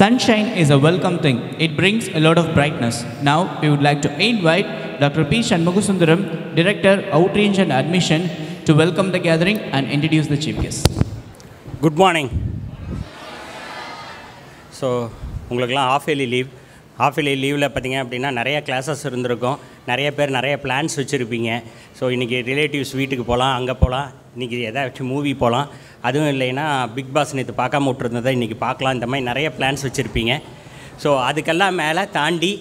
Sunshine is a welcome thing. It brings a lot of brightness. Now, we would like to invite Dr. P. Shanmugasundaram, Director, Outreach and Admission, to welcome the gathering and introduce the chief guest. Good morning. So, உங்களுக்கெல்லாம் half yearly leave பார்த்தீங்க அப்படின்னா நிறைய classes இருந்திருக்கும், நிறைய பேர் நிறைய plans வச்சுருப்பீங்க. So இன்றைக்கி ரிலேட்டிவ்ஸ் வீட்டுக்கு போகலாம், அங்கே போகலாம், இன்றைக்கி ஏதாச்சும் மூவி போகலாம், அதுவும் இல்லைன்னா பிக் பாஸ் நேற்று பார்க்காம விட்டுருந்ததை இன்றைக்கி பார்க்கலாம், இந்த மாதிரி நிறைய பிளான்ஸ் வச்சுருப்பீங்க. ஸோ அதுக்கெல்லாம் மேலே தாண்டி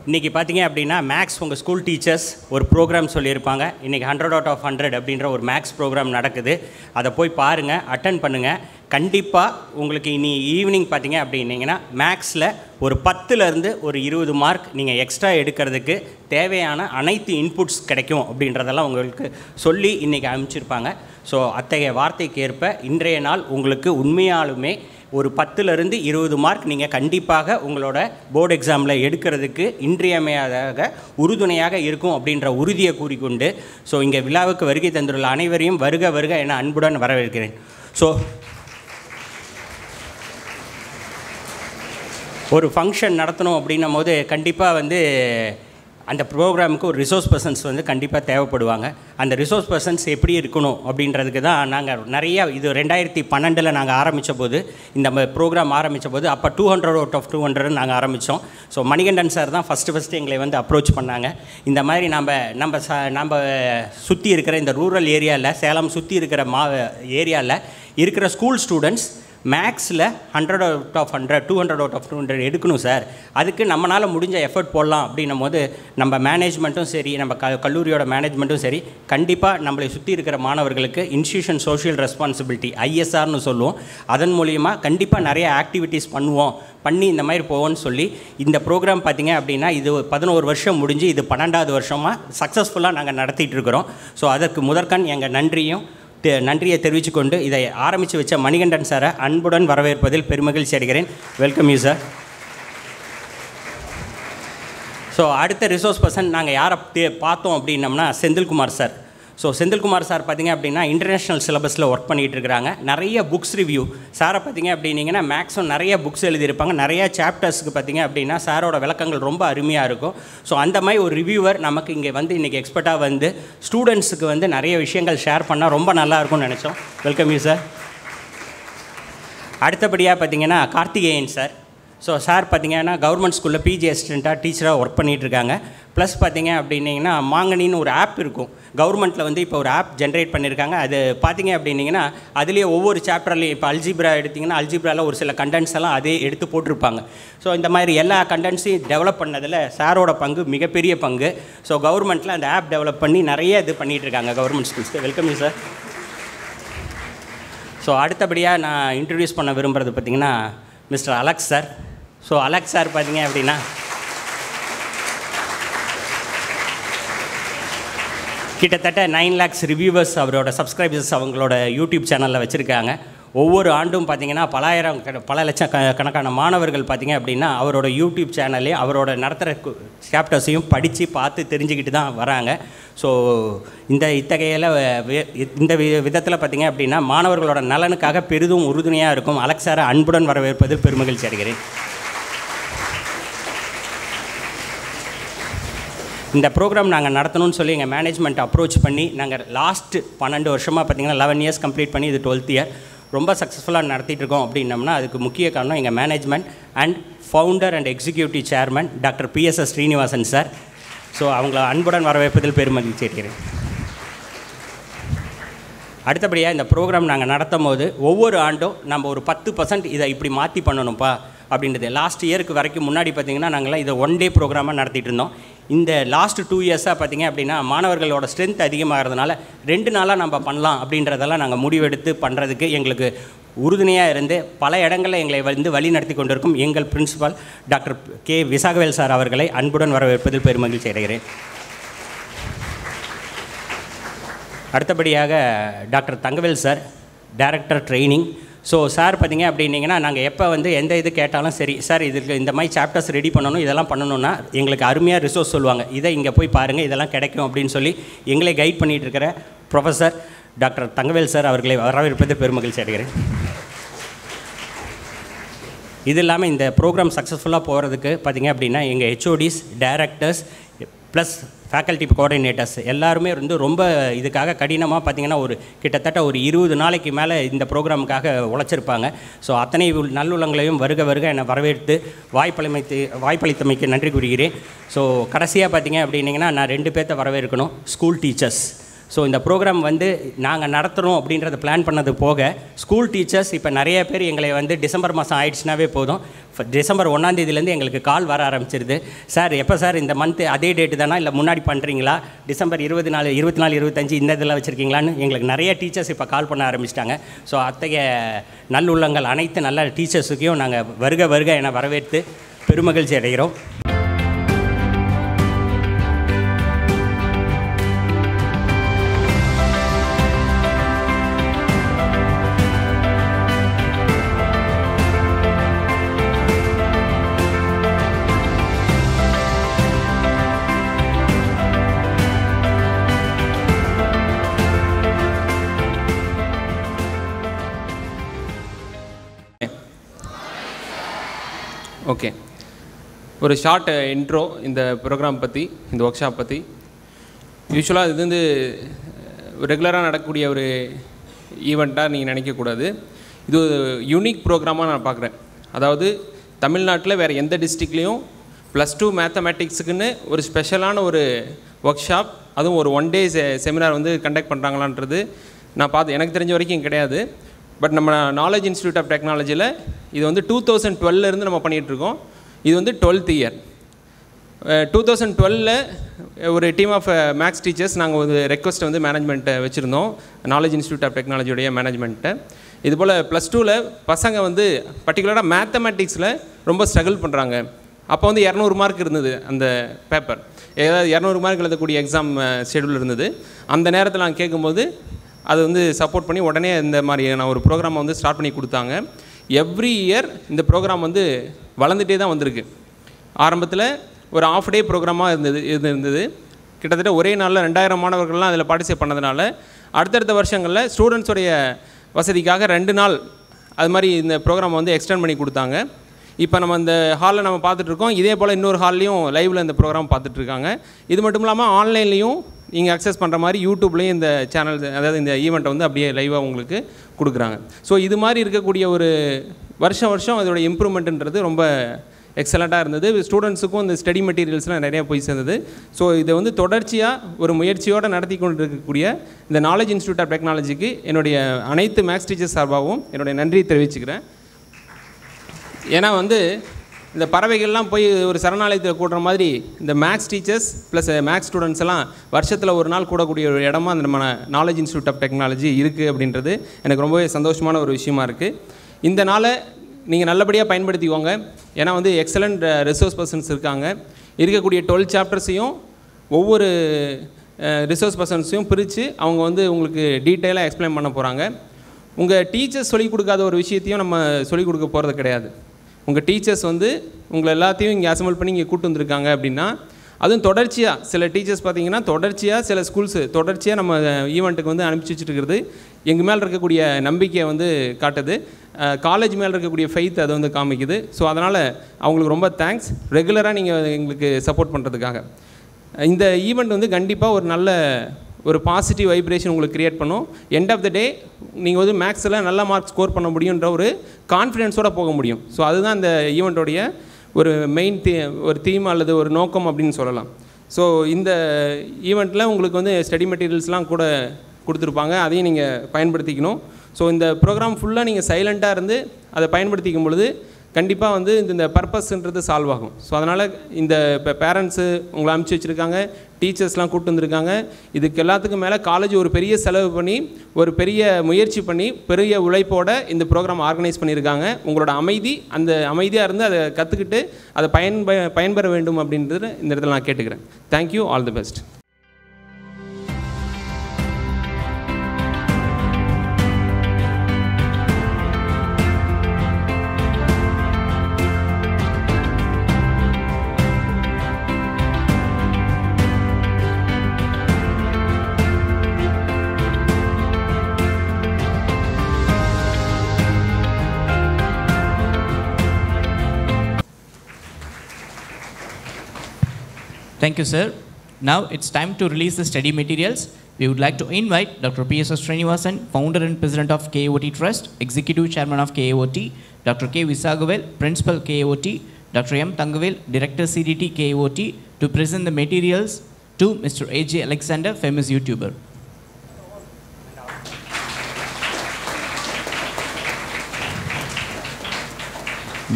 இன்றைக்கி பார்த்தீங்க அப்படின்னா மேக்ஸ் உங்கள் ஸ்கூல் டீச்சர்ஸ் ஒரு ப்ரோக்ராம் சொல்லியிருப்பாங்க. இன்றைக்கி 100 out of 100 அப்படின்ற ஒரு மேக்ஸ் ப்ரோக்ராம் நடக்குது. அதை போய் பாருங்கள், அட்டன் பண்ணுங்கள். கண்டிப்பாக உங்களுக்கு இனி ஈவினிங் பார்த்தீங்க அப்படின்னீங்கன்னா மேக்ஸில் ஒரு 10லேருந்து ஒரு 20 மார்க் நீங்கள் எக்ஸ்ட்ரா எடுக்கிறதுக்கு தேவையான அனைத்து இன்புட்ஸ் கிடைக்கும் அப்படின்றதெல்லாம் உங்களுக்கு சொல்லி இன்றைக்கி அனுப்பிச்சிருப்பாங்க. ஸோ அத்தகைய வார்த்தைக்கு ஏற்ப இன்றைய நாள் உங்களுக்கு உண்மையாலுமே ஒரு 10லேருந்து 20 மார்க் நீங்கள் கண்டிப்பாக உங்களோட போர்டு எக்ஸாமில் எடுக்கிறதுக்கு இன்றியமையாதாக உறுதுணையாக இருக்கும் அப்படின்ற உறுதியை கூறிக்கொண்டு ஸோ இங்கே விழாவுக்கு வருகை தந்துள்ள அனைவரையும் வருக வருக என அன்புடன் வரவேற்கிறேன். ஸோ ஒரு ஃபங்க்ஷன் நடத்தணும் அப்படின்னும் போது கண்டிப்பாக அந்த ப்ரோக்ராமுக்கு ஒரு ரிசோர்ஸ் பர்சன்ஸ் கண்டிப்பாக தேவைப்படுவாங்க. அந்த ரிசோர்ஸ் பர்சன்ஸ் எப்படி இருக்கணும் அப்படின்றதுக்கு தான் நாங்கள் நிறையா இது 2012 நாங்கள் ஆரம்பித்த போது இந்த ப்ரோக்ராம் ஆரம்பித்த போது அப்போ 200 out of 200 நாங்கள் ஆரம்பித்தோம். ஸோ மணிகண்டன் சார் தான் ஃபஸ்ட்டு எங்களை அப்ரோச் பண்ணாங்க. இந்த மாதிரி நம்ம சுற்றி இருக்கிற இந்த ரூரல் ஏரியாவில், சேலம் சுற்றி இருக்கிற ஏரியாவில் இருக்கிற ஸ்கூல் ஸ்டூடெண்ட்ஸ் மேக்ஸில் 100 out of 100 200 out of 200 எடுக்கணும் சார். அதுக்கு நம்மளால் முடிஞ்ச எஃபர்ட் போடலாம் அப்படின்னும் போது நம்ம மேனேஜ்மெண்ட்டும் சரி, நம்ம கல்லூரியோட மேனேஜ்மெண்ட்டும் சரி, கண்டிப்பாக நம்மளை சுற்றி இருக்கிற மாணவர்களுக்கு இன்ஸ்டியூஷன் சோஷியல் ரெஸ்பான்சிபிலிட்டி ISRனு சொல்லுவோம், அதன் மூலிமா கண்டிப்பாக நிறைய ஆக்டிவிட்டீஸ் பண்ணி இந்த மாதிரி போவோன்னு சொல்லி இந்த ப்ரோக்ராம் பார்த்திங்க அப்படின்னா இது 11 வருஷம் முடிஞ்சு இது 12வது வருஷமாக சக்ஸஸ்ஃபுல்லாக நாங்கள் நடத்திட்டு இருக்கிறோம். ஸோ அதற்கு முதற்கண் எங்கள் நன்றியை தெரிவித்துக்கொண்டு இதை ஆரம்பித்து வச்ச மணிகண்டன் சாரை அன்புடன் வரவேற்பதில் பெருமகிழ்ச்சி அடைகிறேன். Welcome you sir. ஸோ அடுத்த ரிசோர்ஸ் பர்சன் நாங்கள் யாரை பார்த்தோம் அப்படின்னம்னா Senthilkumar sir. So Senthilkumar sir பார்த்திங்க அப்படின்னா இன்டர்நேஷ்னல் சிலபஸில் ஒர்க் பண்ணிகிட்டு இருக்கிறாங்க. நிறைய புக்ஸ் ரிவ்யூ சாரை பார்த்திங்க அப்படின்னிங்கன்னா மேக்ஸும் நிறைய புக்ஸ் எழுதியிருப்பாங்க. நிறைய சாப்டர்ஸுக்கு பார்த்திங்க அப்படின்னா சாரோட விளக்கங்கள் ரொம்ப அருமையாக இருக்கும். ஸோ அந்த மாதிரி ஒரு ரிவ்யூவர் நமக்கு இங்கே இன்றைக்கி எக்ஸ்பர்ட்டாக ஸ்டூடெண்ட்ஸுக்கு நிறைய விஷயங்கள் ஷேர் பண்ணால் ரொம்ப நல்லாயிருக்கும்னு நினச்சோம். Welcome you sir. அடுத்தபடியாக பார்த்திங்கன்னா கார்த்திகேயன் சார். ஸோ சார் பார்த்திங்கன்னா கவர்மெண்ட் ஸ்கூலில் பிஜி அசிஸ்டண்ட்டாக டீச்சராக ஒர்க் பண்ணிகிட்ருக்காங்க. ப்ளஸ் பார்த்திங்க அப்படின்னிங்கன்னா மாங்கனின்னு ஒரு ஆப் இருக்கும் கவர்மெண்ட்டில் இப்போ ஒரு ஆப் ஜென்ரேட் பண்ணியிருக்காங்க. அது பார்த்திங்க அப்படின்னிங்கன்னா அதுலேயே ஒவ்வொரு சாப்டர்லேயும் இப்போ அல்ஜிப்ரா எடுத்திங்கன்னா அல்ஜிப்ராவில் ஒரு சில கண்டென்ட்ஸ் எல்லாம் அதே எடுத்து போட்டிருப்பாங்க. ஸோ இந்த மாதிரி எல்லா கண்டென்ட்ஸையும் டெவலப் பண்ணதில் சாரோட பங்கு மிகப்பெரிய பங்கு. ஸோ கவர்மெண்ட்டில் அந்த ஆப் டெவலப் பண்ணி நிறைய இது பண்ணிகிட்ருக்காங்க கவர்மெண்ட் ஸ்கூல்ஸ்க்கு. Welcome you sir. ஸோ அடுத்தபடியாக நான் இன்ட்ரடியூஸ் பண்ண விரும்புகிறது பார்த்திங்கன்னா mister Alex sir. So Alex sir பார்த்திங்க அப்படின்னா கிட்டத்தட்ட 9 lakhs ரிவ்யூவர்ஸ் அவரோட சப்ஸ்கிரைபர்ஸ் அவங்களோட யூடியூப் சேனலில் வச்சுருக்காங்க. ஒவ்வொரு ஆண்டும் பார்த்திங்கன்னா பல லட்சம் கணக்கான மாணவர்கள் பார்த்திங்க அப்படின்னா அவரோட யூடியூப் சேனல்லையும் அவரோட நடத்துகிற சாப்டர்ஸையும் படித்து பார்த்து தெரிஞ்சுக்கிட்டு தான் வராங்க. ஸோ இத்தகையில் இந்த விதத்தில் பார்த்திங்க அப்படின்னா மாணவர்களோட நலனுக்காக பெரிதும் உறுதுணையாக இருக்கும் அலெக்ஸ் சாரை அன்புடன் வரவேற்பதில் பெருமகிழ்ச்சி அடைகிறேன். இந்த ப்ரோக்ராம் நாங்கள் நடத்தணும்னு சொல்லி எங்கள் மேனேஜ்மெண்ட் அப்ரோச் பண்ணி நாங்கள் லாஸ்ட்டு 12 வருஷமாக பார்த்திங்கன்னா 11 years கம்ப்ளீட் பண்ணி இது 12th year ரொம்ப சக்ஸஸ்ஃபுல்லாக நடத்திட்டு இருக்கோம் அப்படின்னம்னா அதுக்கு முக்கிய காரணம் எங்கள் management and founder and executive chairman doctor PSS Srinivasan sir. So அவங்கள அன்புடன் வரவேற்பதில் பெருமகிழ்ச்சி அடைகிறேன். அடுத்தபடியாக இந்த ப்ரோக்ராம் நாங்கள் நடத்தும் போது ஒவ்வொரு ஆண்டும் நம்ம ஒரு 10% இதை இப்படி மாற்றி பண்ணணும்ப்பா அப்படின்றது லாஸ்ட் இயருக்கு வரைக்கும் முன்னாடி பார்த்திங்கன்னா நாங்கள்லாம் இதை 1 day ப்ரோக்ராமாக நடத்திட்டு இருந்தோம். இந்த லாஸ்ட் 2 yearsஸாக பார்த்திங்க அப்படின்னா மாணவர்களோட ஸ்ட்ரென்த் அதிகமாகிறதுனால 2 நாளாக நம்ம பண்ணலாம் அப்படின்றதெல்லாம் நாங்கள் முடிவெடுத்து பண்ணுறதுக்கு எங்களுக்கு உறுதுணையாக இருந்து பல இடங்களில் எங்களை வழி நடத்தி கொண்டிருக்கும் எங்கள் பிரின்சிபால் டாக்டர் K. விசாகவேல் சார் அவர்களை அன்புடன் வரவேற்பதில் பெருமகிழ்ச்சி அடைகிறேன். அடுத்தபடியாக doctor Thangavel sir, director training. So sir பார்த்திங்க அப்படின்னிங்கன்னா நாங்கள் எப்போ எந்த இது கேட்டாலும் சரி சார் இதுக்கு இந்த மாதிரி சாப்டர்ஸ் ரெடி பண்ணணும் இதெல்லாம் பண்ணணுன்னா எங்களுக்கு அருமையாக ரிசோர்ஸ் சொல்லுவாங்க. இதை இங்கே போய் பாருங்கள் இதெல்லாம் கிடைக்கும் அப்படின்னு சொல்லி எங்களை கைட் பண்ணிகிட்டு இருக்கிற ப்ரொஃபஸர் டாக்டர் தங்கவேல் சார் அவர்களை வரவேற்பது பெருமகிழ்ச்சி அடைகிறேன். இது இல்லாமல் இந்த ப்ரோக்ராம் சக்ஸஸ்ஃபுல்லாக போகிறதுக்கு பார்த்திங்க அப்படின்னா எங்கள் HODs, directors plus faculty coordinators எல்லாருமே வந்து ரொம்ப இதுக்காக கடினமாக பார்த்திங்கன்னா கிட்டத்தட்ட ஒரு 20 நாளைக்கு மேலே இந்த ப்ரோக்ராமுக்காக உழைச்சிருப்பாங்க. ஸோ அத்தனை நல்லுள்ளங்களையும் வருக என்னை வரவேற்று வாய்ப்பளித்தமைக்கு நன்றி கூறுகிறேன். ஸோ கடைசியாக பார்த்திங்க அப்படின்னிங்கன்னா நான் 2 பேர்த்த வரவேற்கணும், ஸ்கூல் டீச்சர்ஸ். ஸோ இந்த ப்ரோக்ராம் வந்து நாங்கள் நடத்துகிறோம் அப்படின்றத பிளான் பண்ணது போக ஸ்கூல் டீச்சர்ஸ் இப்போ நிறைய பேர் எங்களை வந்து டிசம்பர் மாதம் ஆயிடுச்சுனாவே போதும், டிசம்பர் 1ஆம் தேதியிலேருந்து எங்களுக்கு கால் வர ஆரம்பிச்சிருது. சார் எப்போ சார் இந்த மந்த்து அதே டேட்டு தானா இல்லை முன்னாடி பண்ணுறீங்களா, டிசம்பர் 24, 25 இந்த இதெல்லாம் வச்சுருக்கீங்களான்னு எங்களுக்கு நிறைய டீச்சர்ஸ் இப்போ கால் பண்ண ஆரம்பிச்சிட்டாங்க. ஸோ அத்தகைய நல்லுள்ளங்கள் அனைத்து நல்ல டீச்சர்ஸுக்கையும் நாங்கள் வருக என வரவேற்று பெருமகிழ்ச்சி அடைகிறோம். ஓகே, ஒரு ஷார்ட் இன்ட்ரோ இந்த ப்ரோக்ராம் பற்றி, இந்த ஒர்க் ஷாப் பற்றி. யூஸ்வலாக இது வந்து ரெகுலராக நடக்கக்கூடிய ஒரு ஈவெண்ட்டாக நீங்கள் நினைக்கக்கூடாது. இது ஒரு யூனிக் ப்ரோக்ராமாக நான் பார்க்குறேன். அதாவது தமிழ்நாட்டில் வேறு எந்த டிஸ்ட்ரிக்ட்லேயும் +2 மேத்தமேட்டிக்ஸுக்குன்னு ஒரு ஸ்பெஷலான ஒரு ஒர்க் ஷாப், அதுவும் ஒரு 1 டே செமினார் வந்து கண்டக்ட் பண்ணுறாங்களான்றது நான் பார்த்து எனக்கு தெரிஞ்ச வரைக்கும் கிடையாது. பட் நம்ம நாலேஜ் இன்ஸ்டியூட் ஆஃப் டெக்னாலஜியில் இது வந்து 2012 நம்ம பண்ணிகிட்ருக்கோம். இது வந்து 12th இயர். 2012 ஒரு டீம் ஆஃப் மேக்ஸ் டீச்சர்ஸ் நாங்கள் ஒரு ரெக்வஸ்ட்டை வந்து மேனேஜ்மெண்ட்டை வச்சுருந்தோம், நாலேஜ் இன்ஸ்டியூட் ஆஃப் டெக்னாலஜியோடைய மேனேஜ்மெண்ட்டை. இதுபோல் +2 பசங்க வந்து பர்டிகுலராக மேத்தமேட்டிக்ஸில் ரொம்ப ஸ்ட்ரகிள் பண்ணுறாங்க. அப்போ வந்து 200 மார்க் இருந்தது அந்த பேப்பர், ஏதாவது 200 மார்க் எழுதக்கூடிய எக்ஸாம் ஷெடியூல் இருந்தது. அந்த நேரத்தில் நான் கேட்கும்போது அது வந்து சப்போர்ட் பண்ணி உடனே இந்த மாதிரியான ஒரு ப்ரோக்ராமை வந்து ஸ்டார்ட் பண்ணி கொடுத்தாங்க. எவ்ரி இயர் இந்த ப்ரோக்ராம் வந்து வளர்ந்துட்டே தான் வந்திருக்கு. ஆரம்பத்தில் ஒரு ½ டே ப்ரோக்ராமாக இருந்தது. கிட்டத்தட்ட ஒரே நாளில் 2000 மாணவர்கள்லாம் அதில் பார்ட்டிசிபேட் பண்ணதுனால அடுத்தடுத்த வருஷங்களில் ஸ்டூடெண்ட்ஸுடைய வசதிக்காக 2 நாள் அது மாதிரி இந்த ப்ரோக்ராமை வந்து எக்ஸ்டெண்ட் பண்ணி கொடுத்தாங்க. இப்போ நம்ம இந்த ஹாலில் நம்ம பார்த்துட்ருக்கோம். இதே போல் இன்னொரு ஹால்லையும் லைவில் இந்த ப்ரோக்ராம் பார்த்துட்ருக்காங்க. இது மட்டும் இல்லாமல் ஆன்லைன்லேயும் நீங்கள் அக்சஸ் பண்ணுற மாதிரி யூடியூப்லேயும் இந்த சேனல், அதாவது இந்த ஈவெண்ட்டை வந்து அப்படியே லைவாக உங்களுக்கு கொடுக்குறாங்க. ஸோ இது மாதிரி இருக்கக்கூடிய ஒரு வருஷம் அதோடைய இம்ப்ரூவ்மெண்ட்டுன்றது ரொம்ப எக்ஸலண்ட்டாக இருந்தது. ஸ்டூடெண்ட்ஸுக்கும் இந்த ஸ்டடி மெட்டீரியல்ஸ்லாம் நிறையா போய் சேர்ந்தது. ஸோ இதை வந்து தொடர்ச்சியாக ஒரு முயற்சியோடு நடத்தி கொண்டு இருக்கக்கூடிய இந்த நாலேஜ் இன்ஸ்டியூட் ஆஃப் டெக்னாலஜிக்கு என்னுடைய அனைத்து மேக்ஸ் டீச்சர்ஸ் சார்பாகவும் என்னுடைய நன்றியை தெரிவிச்சுக்கிறேன். ஏன்னா வந்து இந்த பறவைகள்லாம் போய் ஒரு சரணாலயத்தில் கூடுற மாதிரி இந்த maths teachers plus maths students எல்லாம் வருஷத்தில் ஒரு நாள் கூடக்கூடிய ஒரு இடமா அந்த நம்ம நாலேஜ் இன்ஸ்டியூட் ஆஃப் டெக்னாலஜி இருக்குது அப்படின்றது எனக்கு ரொம்பவே சந்தோஷமான ஒரு விஷயமா இருக்குது. இந்த நாளை நீங்கள் நல்லபடியாக பயன்படுத்திக்கோங்க. ஏன்னா வந்து எக்ஸலண்ட் ரிசோர்ஸ் பர்சன்ஸ் இருக்காங்க. இருக்கக்கூடிய 12 சாப்டர்ஸையும் ஒவ்வொரு ரிசோர்ஸ் பர்சன்ஸையும் பிரித்து அவங்க வந்து உங்களுக்கு டீட்டெயிலாக எக்ஸ்பிளைன் பண்ண போகிறாங்க. உங்கள் டீச்சர்ஸ் சொல்லிக் கொடுக்காத ஒரு விஷயத்தையும் நம்ம சொல்லிக் கொடுக்க போகிறது கிடையாது. உங்கள் டீச்சர்ஸ் வந்து உங்களை எல்லாத்தையும் இங்கே அசம்பிள் பண்ணி இங்கே கூட்டு வந்திருக்காங்க அப்படின்னா, அதுவும் தொடர்ச்சியாக சில டீச்சர்ஸ் பார்த்திங்கன்னா தொடர்ச்சியாக சில ஸ்கூல்ஸு தொடர்ச்சியாக நம்ம ஈவெண்ட்டுக்கு வந்து அனுப்பிச்சி வச்சுருக்கிறது எங்கள் மேலே இருக்கக்கூடிய நம்பிக்கையை வந்து காட்டுது. காலேஜ் மேலே இருக்கக்கூடிய ஃபெய்த் அதை வந்து காமிக்குது. ஸோ அதனால் அவங்களுக்கு ரொம்ப தேங்க்ஸ், ரெகுலராக நீங்கள் எங்களுக்கு சப்போர்ட் பண்ணுறதுக்காக. இந்த ஈவெண்ட் வந்து கண்டிப்பாக ஒரு நல்ல ஒரு பாசிட்டிவ் வைப்ரேஷன் உங்களுக்கு க்ரியேட் பண்ணும். எண்ட் ஆஃப் த டே நீங்கள் வந்து மேக்ஸில் நல்ல மார்க் ஸ்கோர் பண்ண முடியுன்ற ஒரு கான்ஃபிடென்ஸோடு போக முடியும். ஸோ அதுதான் இந்த ஈவெண்ட்டோடைய ஒரு மெயின் ஒரு தீம் அல்லது ஒரு நோக்கம் அப்படின்னு சொல்லலாம். ஸோ இந்த ஈவெண்ட்டில் உங்களுக்கு வந்து ஸ்டடி மெட்டீரியல்ஸ்லாம் கூட கொடுத்துருப்பாங்க, அதையும் நீங்கள் பயன்படுத்திக்கணும். ஸோ இந்த ப்ரோக்ராம் ஃபுல்லாக நீங்கள் சைலண்ட்டாக இருந்து அதை பயன்படுத்திக்கும் பொழுது கண்டிப்பாக வந்து இந்த பர்பஸ்ன்றது சால்வ் ஆகும். ஸோ அதனால் இந்த இப்போ பேரண்ட்ஸு உங்களை அனுப்பிச்சி வச்சுருக்காங்க, டீச்சர்ஸ்லாம் கூப்பிட்டு வந்திருக்காங்க. இதுக்கு எல்லாத்துக்கும் மேலே காலேஜ் ஒரு பெரிய செலவு பண்ணி ஒரு பெரிய முயற்சி பண்ணி பெரிய உழைப்போடு இந்த ப்ரோக்ராம் ஆர்கனைஸ் பண்ணியிருக்காங்க. உங்களோட அந்த அமைதியாக இருந்து அதை கற்றுக்கிட்டு அதை பயன்பெற வேண்டும் அப்படின்றது இந்த இடத்துல நான் கேட்டுக்கிறேன். Thank you, all the best. Thank you, sir. Now it's time to release the study materials. We would like to invite Dr. P.S.S. Srinivasan, founder and president of KAOT Trust, executive chairman of KAOT, Dr. K. Visagavel, principal KAOT, Dr. M. Thangavel, director CDT KAOT, to present the materials to Mr. A.J. Alexander, famous YouTuber.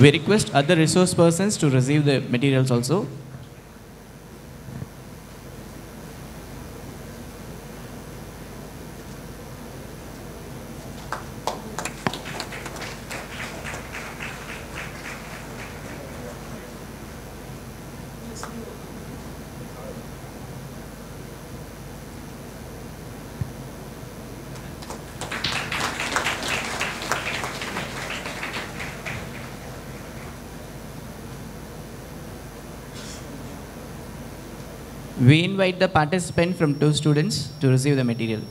We request other resource persons to receive the materials also. We invite the participant from 2 students to receive the material.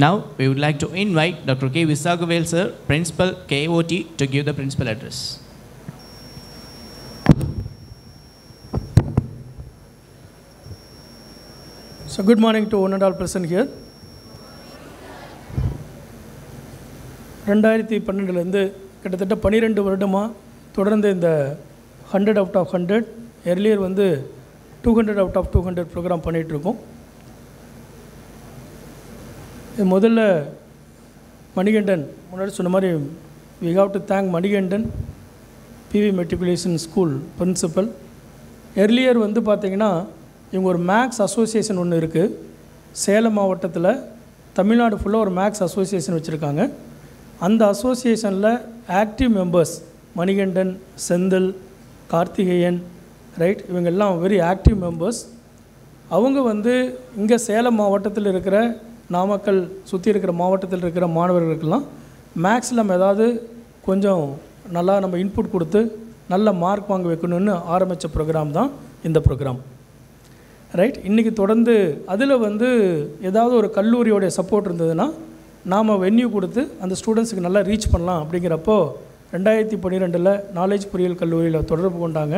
Now we would like to invite Dr. K. Visagavel sir, principal KAOT, to give the principal address. So good morning to one and all present here. 2012 கிட்டத்தட்ட 12 வருடமாக தொடர்ந்து இந்த 100 out of 100 earlier 200 out of 200 program பண்ணிகிட்ருக்கோம். முதல்ல மணிகண்டன் முன்னாடி சொன்ன மாதிரி we have to thank Manikandan PV matriculation school principal. earlier பார்த்திங்கன்னா இவங்க ஒரு மேக்ஸ் அசோசியேஷன் ஒன்று இருக்குது. சேலம் மாவட்டத்தில் தமிழ்நாடு ஃபுல்லாக ஒரு மேக்ஸ் அசோசியேஷன் வச்சுருக்காங்க. அந்த அசோசியேஷனில் active members Manikandan, Senthil, Karthikeyan, right, இவங்கெல்லாம் வெரி ஆக்டிவ் மெம்பர்ஸ். அவங்க இங்கே சேலம் மாவட்டத்தில் இருக்கிற, நாமக்கல் சுற்றி இருக்கிற மாவட்டத்தில் இருக்கிற மாணவர்களுக்கெல்லாம் மேக்ஸில் நம்ம ஏதாவது கொஞ்சம் நல்லா நம்ம இன்புட் கொடுத்து நல்ல மார்க் வாங்க வைக்கணும்னு ஆரம்பித்த ப்ரோக்ராம் தான் இந்த ப்ரோக்ராம், ரைட். இன்றைக்கி தொடர்ந்து அதில் ஏதாவது ஒரு கல்லூரியோடைய சப்போர்ட் இருந்ததுன்னா நாம் வென்யூ கொடுத்து அந்த ஸ்டூடெண்ட்ஸுக்கு நல்லா ரீச் பண்ணலாம். அப்படிங்கிறப்போ 2012 நாலேஜ் பொறியியல் கல்லூரியில் தொடர்பு கொண்டாங்க.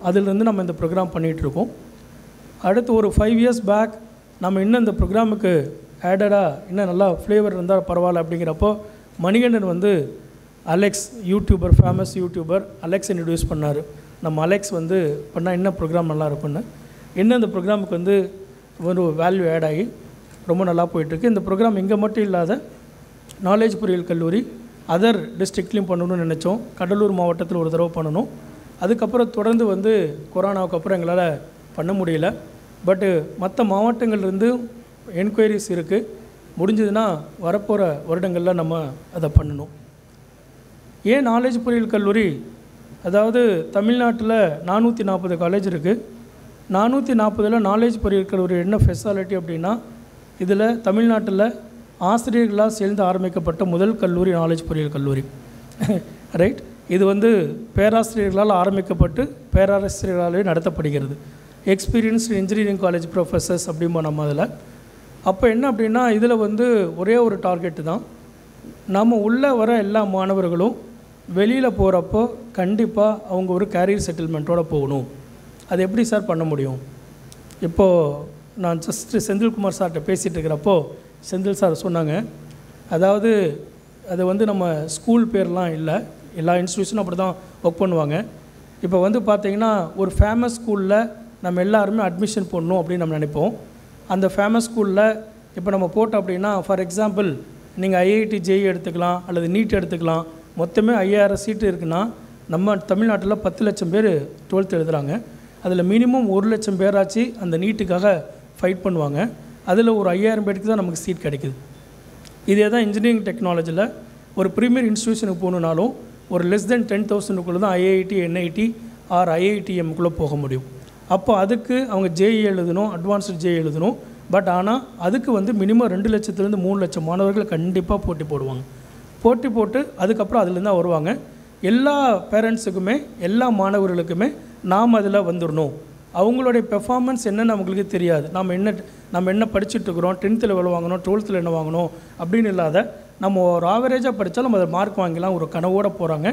அதிலிருந்து நம்ம இந்த ப்ரோக்ராம் பண்ணிகிட்ருக்கோம். அடுத்து ஒரு 5 years பேக் நம்ம இன்னும் இந்த ப்ரோக்ராமுக்கு ஆடடாக இன்னும் நல்லா ஃப்ளேவர் இருந்தால் பரவாயில்ல அப்படிங்கிறப்போ Manikandan Alex YouTuber, famous YouTuber Alex introduce பண்ணார். நம்ம அலெக்ஸ் பண்ணால் இன்னும் ப்ரோக்ராம் நல்லா இருக்குன்னு இன்னும் இந்த ப்ரோக்ராமுக்கு ஒரு வேல்யூ ஆட் ஆகி ரொம்ப நல்லா போயிட்டுருக்கு. இந்த ப்ரோக்ராம் இங்கே மட்டும் இல்லாத நாலேஜ் பொறியியல் கல்லூரி அதர் டிஸ்ட்ரிக்ட்லேயும் பண்ணணும்னு நினச்சோம். கடலூர் மாவட்டத்தில் ஒரு தடவை பண்ணணும். அதுக்கப்புறம் தொடர்ந்து கொரோனாவுக்கு அப்புறம் எங்களால் பண்ண முடியல. பட்டு மற்ற மாவட்டங்கள்லேருந்து என்கொயரிஸ் இருக்குது. முடிஞ்சதுன்னா வரப்போகிற வருடங்களில் நம்ம அதை பண்ணணும். ஏன் நாலேஜ் பொறியியல் கல்லூரி? அதாவது தமிழ்நாட்டில் 440 காலேஜ் இருக்குது. 440 நாலேஜ் பொறியியல் கல்லூரி என்ன ஸ்பெஷாலிட்டி அப்படின்னா, இதில் தமிழ்நாட்டில் ஆசிரியர்களாக சேர்ந்து ஆரம்பிக்கப்பட்ட முதல் கல்லூரி நாலேஜ் பொறியியல் கல்லூரி, ரைட். இது பேராசிரியர்களால் ஆரம்பிக்கப்பட்டு பேராசிரியர்களாலே நடத்தப்படுகிறது. எக்ஸ்பீரியன்ஸ்டு இன்ஜினியரிங் காலேஜ் ப்ரொஃபஸர்ஸ் அப்படிம்போ நம்ம அதில். அப்போ என்ன அப்படின்னா, இதில் ஒரே ஒரு டார்கெட்டு தான், நம்ம உள்ளே வர எல்லா மாணவர்களும் வெளியில் போகிறப்போ கண்டிப்பாக அவங்க ஒரு கேரியர் செட்டில்மெண்ட்டோடு போகணும். அது எப்படி சார் பண்ண முடியும்? இப்போது நான் ஜஸ்ட்டு செந்தில்குமார் சார்கிட்ட பேசிகிட்டு இருக்கிறப்போ செந்தில் சார் சொன்னாங்க, அதாவது அது நம்ம ஸ்கூல் பேர்லாம் இல்லை, எல்லா இன்ஸ்டியூஷனும் அப்படி தான் ஒர்க் பண்ணுவாங்க. இப்போ பார்த்திங்கன்னா ஒரு ஃபேமஸ் ஸ்கூலில் நம்ம எல்லாருமே அட்மிஷன் போடணும் அப்படின்னு நம்ம நினைப்போம். அந்த ஃபேமஸ் ஸ்கூலில் இப்போ நம்ம போட்டோம் அப்படின்னா, ஃபார் எக்ஸாம்பிள் நீங்கள் ஐஐடி ஜேஇ எடுத்துக்கலாம் அல்லது நீட் எடுத்துக்கலாம். மொத்தமே 5000 சீட்டு இருக்குன்னா நம்ம தமிழ்நாட்டில் 10 லட்சம் பேர் 12th எழுதுகிறாங்க. அதில் மினிமம் 1 லட்சம் பேராச்சு அந்த நீட்டுக்காக ஃபைட் பண்ணுவாங்க. அதில் ஒரு 5000 பேருக்கு தான் நமக்கு சீட் கிடைக்குது. இதே தான் இன்ஜினியரிங் டெக்னாலஜியில் ஒரு ப்ரீமியர் இன்ஸ்டியூஷனுக்கு போகணுன்னாலும் ஒரு லெஸ் தென் 10,000க்குள்ளே தான் ஐஐடி, என்ஐடி ஆர் ஐஐடிஎம்குள்ளே போக முடியும். அப்போ அதுக்கு அவங்க ஜேஇ எழுதணும், அட்வான்ஸ்டு ஜேஇ எழுதணும். பட் ஆனால் அதுக்கு மினிமம் 2 லட்சத்துலேருந்து 3 லட்சம் மாணவர்கள் கண்டிப்பாக போட்டி போடுவாங்க. போட்டி போட்டு அதுக்கப்புறம் அதுலேருந்து தான் வருவாங்க. எல்லா பேரண்ட்ஸுக்குமே எல்லா மாணவர்களுக்குமே நாம் அதில் வந்துடணும் அவங்களுடைய பெர்ஃபார்மன்ஸ் என்னன்னு அவங்களுக்கு தெரியாது. நம்ம என்ன படிச்சுட்டு இருக்கிறோம், 10th லெவல் வாங்கணும், 12th என்ன வாங்கணும் அப்படின்னு இல்லாத நம்ம ஒரு ஆவரேஜாக படித்தாலும் நம்ம அதை மார்க் வாங்கலாம் ஒரு கனவோடு போகிறாங்க.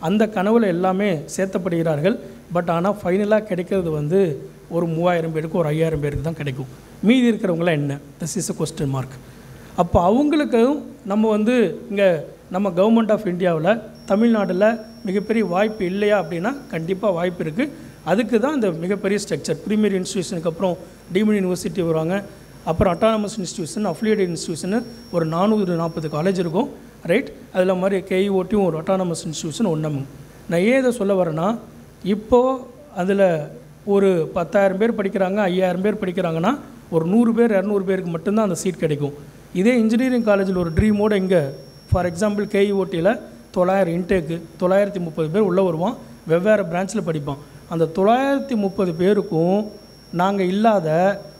அந்த கனவில் எல்லாமே சேர்த்தப்படுகிறார்கள். பட் ஆனால் ஃபைனலாக கிடைக்கிறது வந்து ஒரு 3000 பேருக்கு ஒரு 5000 பேருக்கு தான் கிடைக்கும். மீதி இருக்கிறவங்களாம் என்ன? This is a question mark. அப்போ அவங்களுக்கும் நம்ம வந்து இங்கே நம்ம கவர்மெண்ட் ஆஃப் இந்தியாவில் தமிழ்நாட்டில் மிகப்பெரிய வாய்ப்பு இல்லையா அப்படின்னா கண்டிப்பாக வாய்ப்பு இருக்குது. அதுக்கு தான் இந்த மிகப்பெரிய ஸ்ட்ரக்சர். ப்ரீமியர் இன்ஸ்டியூஷனுக்கு அப்புறம் டீம்டு யூனிவர்சிட்டி வருவாங்க, அப்புறம் அட்டானமஸ் இன்ஸ்டியூஷன், அஃபிலியேட்டட் இன்ஸ்டியூஷன் ஒரு 440 காலேஜ் இருக்கும், ரைட்? அதில் மாதிரி KEOTயும் ஒரு அட்டானமஸ் இன்ஸ்டியூஷன் ஒன்றும். நான் ஏன் இதை சொல்ல வரேன்னா, இப்போது அதில் ஒரு 10,000 பேர் படிக்கிறாங்க, 5000 பேர் படிக்கிறாங்கன்னா ஒரு 100 பேர் 200 பேருக்கு மட்டும்தான் அந்த சீட் கிடைக்கும். இதே இன்ஜினியரிங் காலேஜில் ஒரு ட்ரீமோடு இங்கே ஃபார் எக்ஸாம்பிள் KEOTயில் 900 இன்டேக்கு 930 பேர் உள்ளே வருவான், வெவ்வேறு பிரான்ச்சில் படிப்பான். அந்த 930 பேருக்கும் நாங்கள் இல்லாத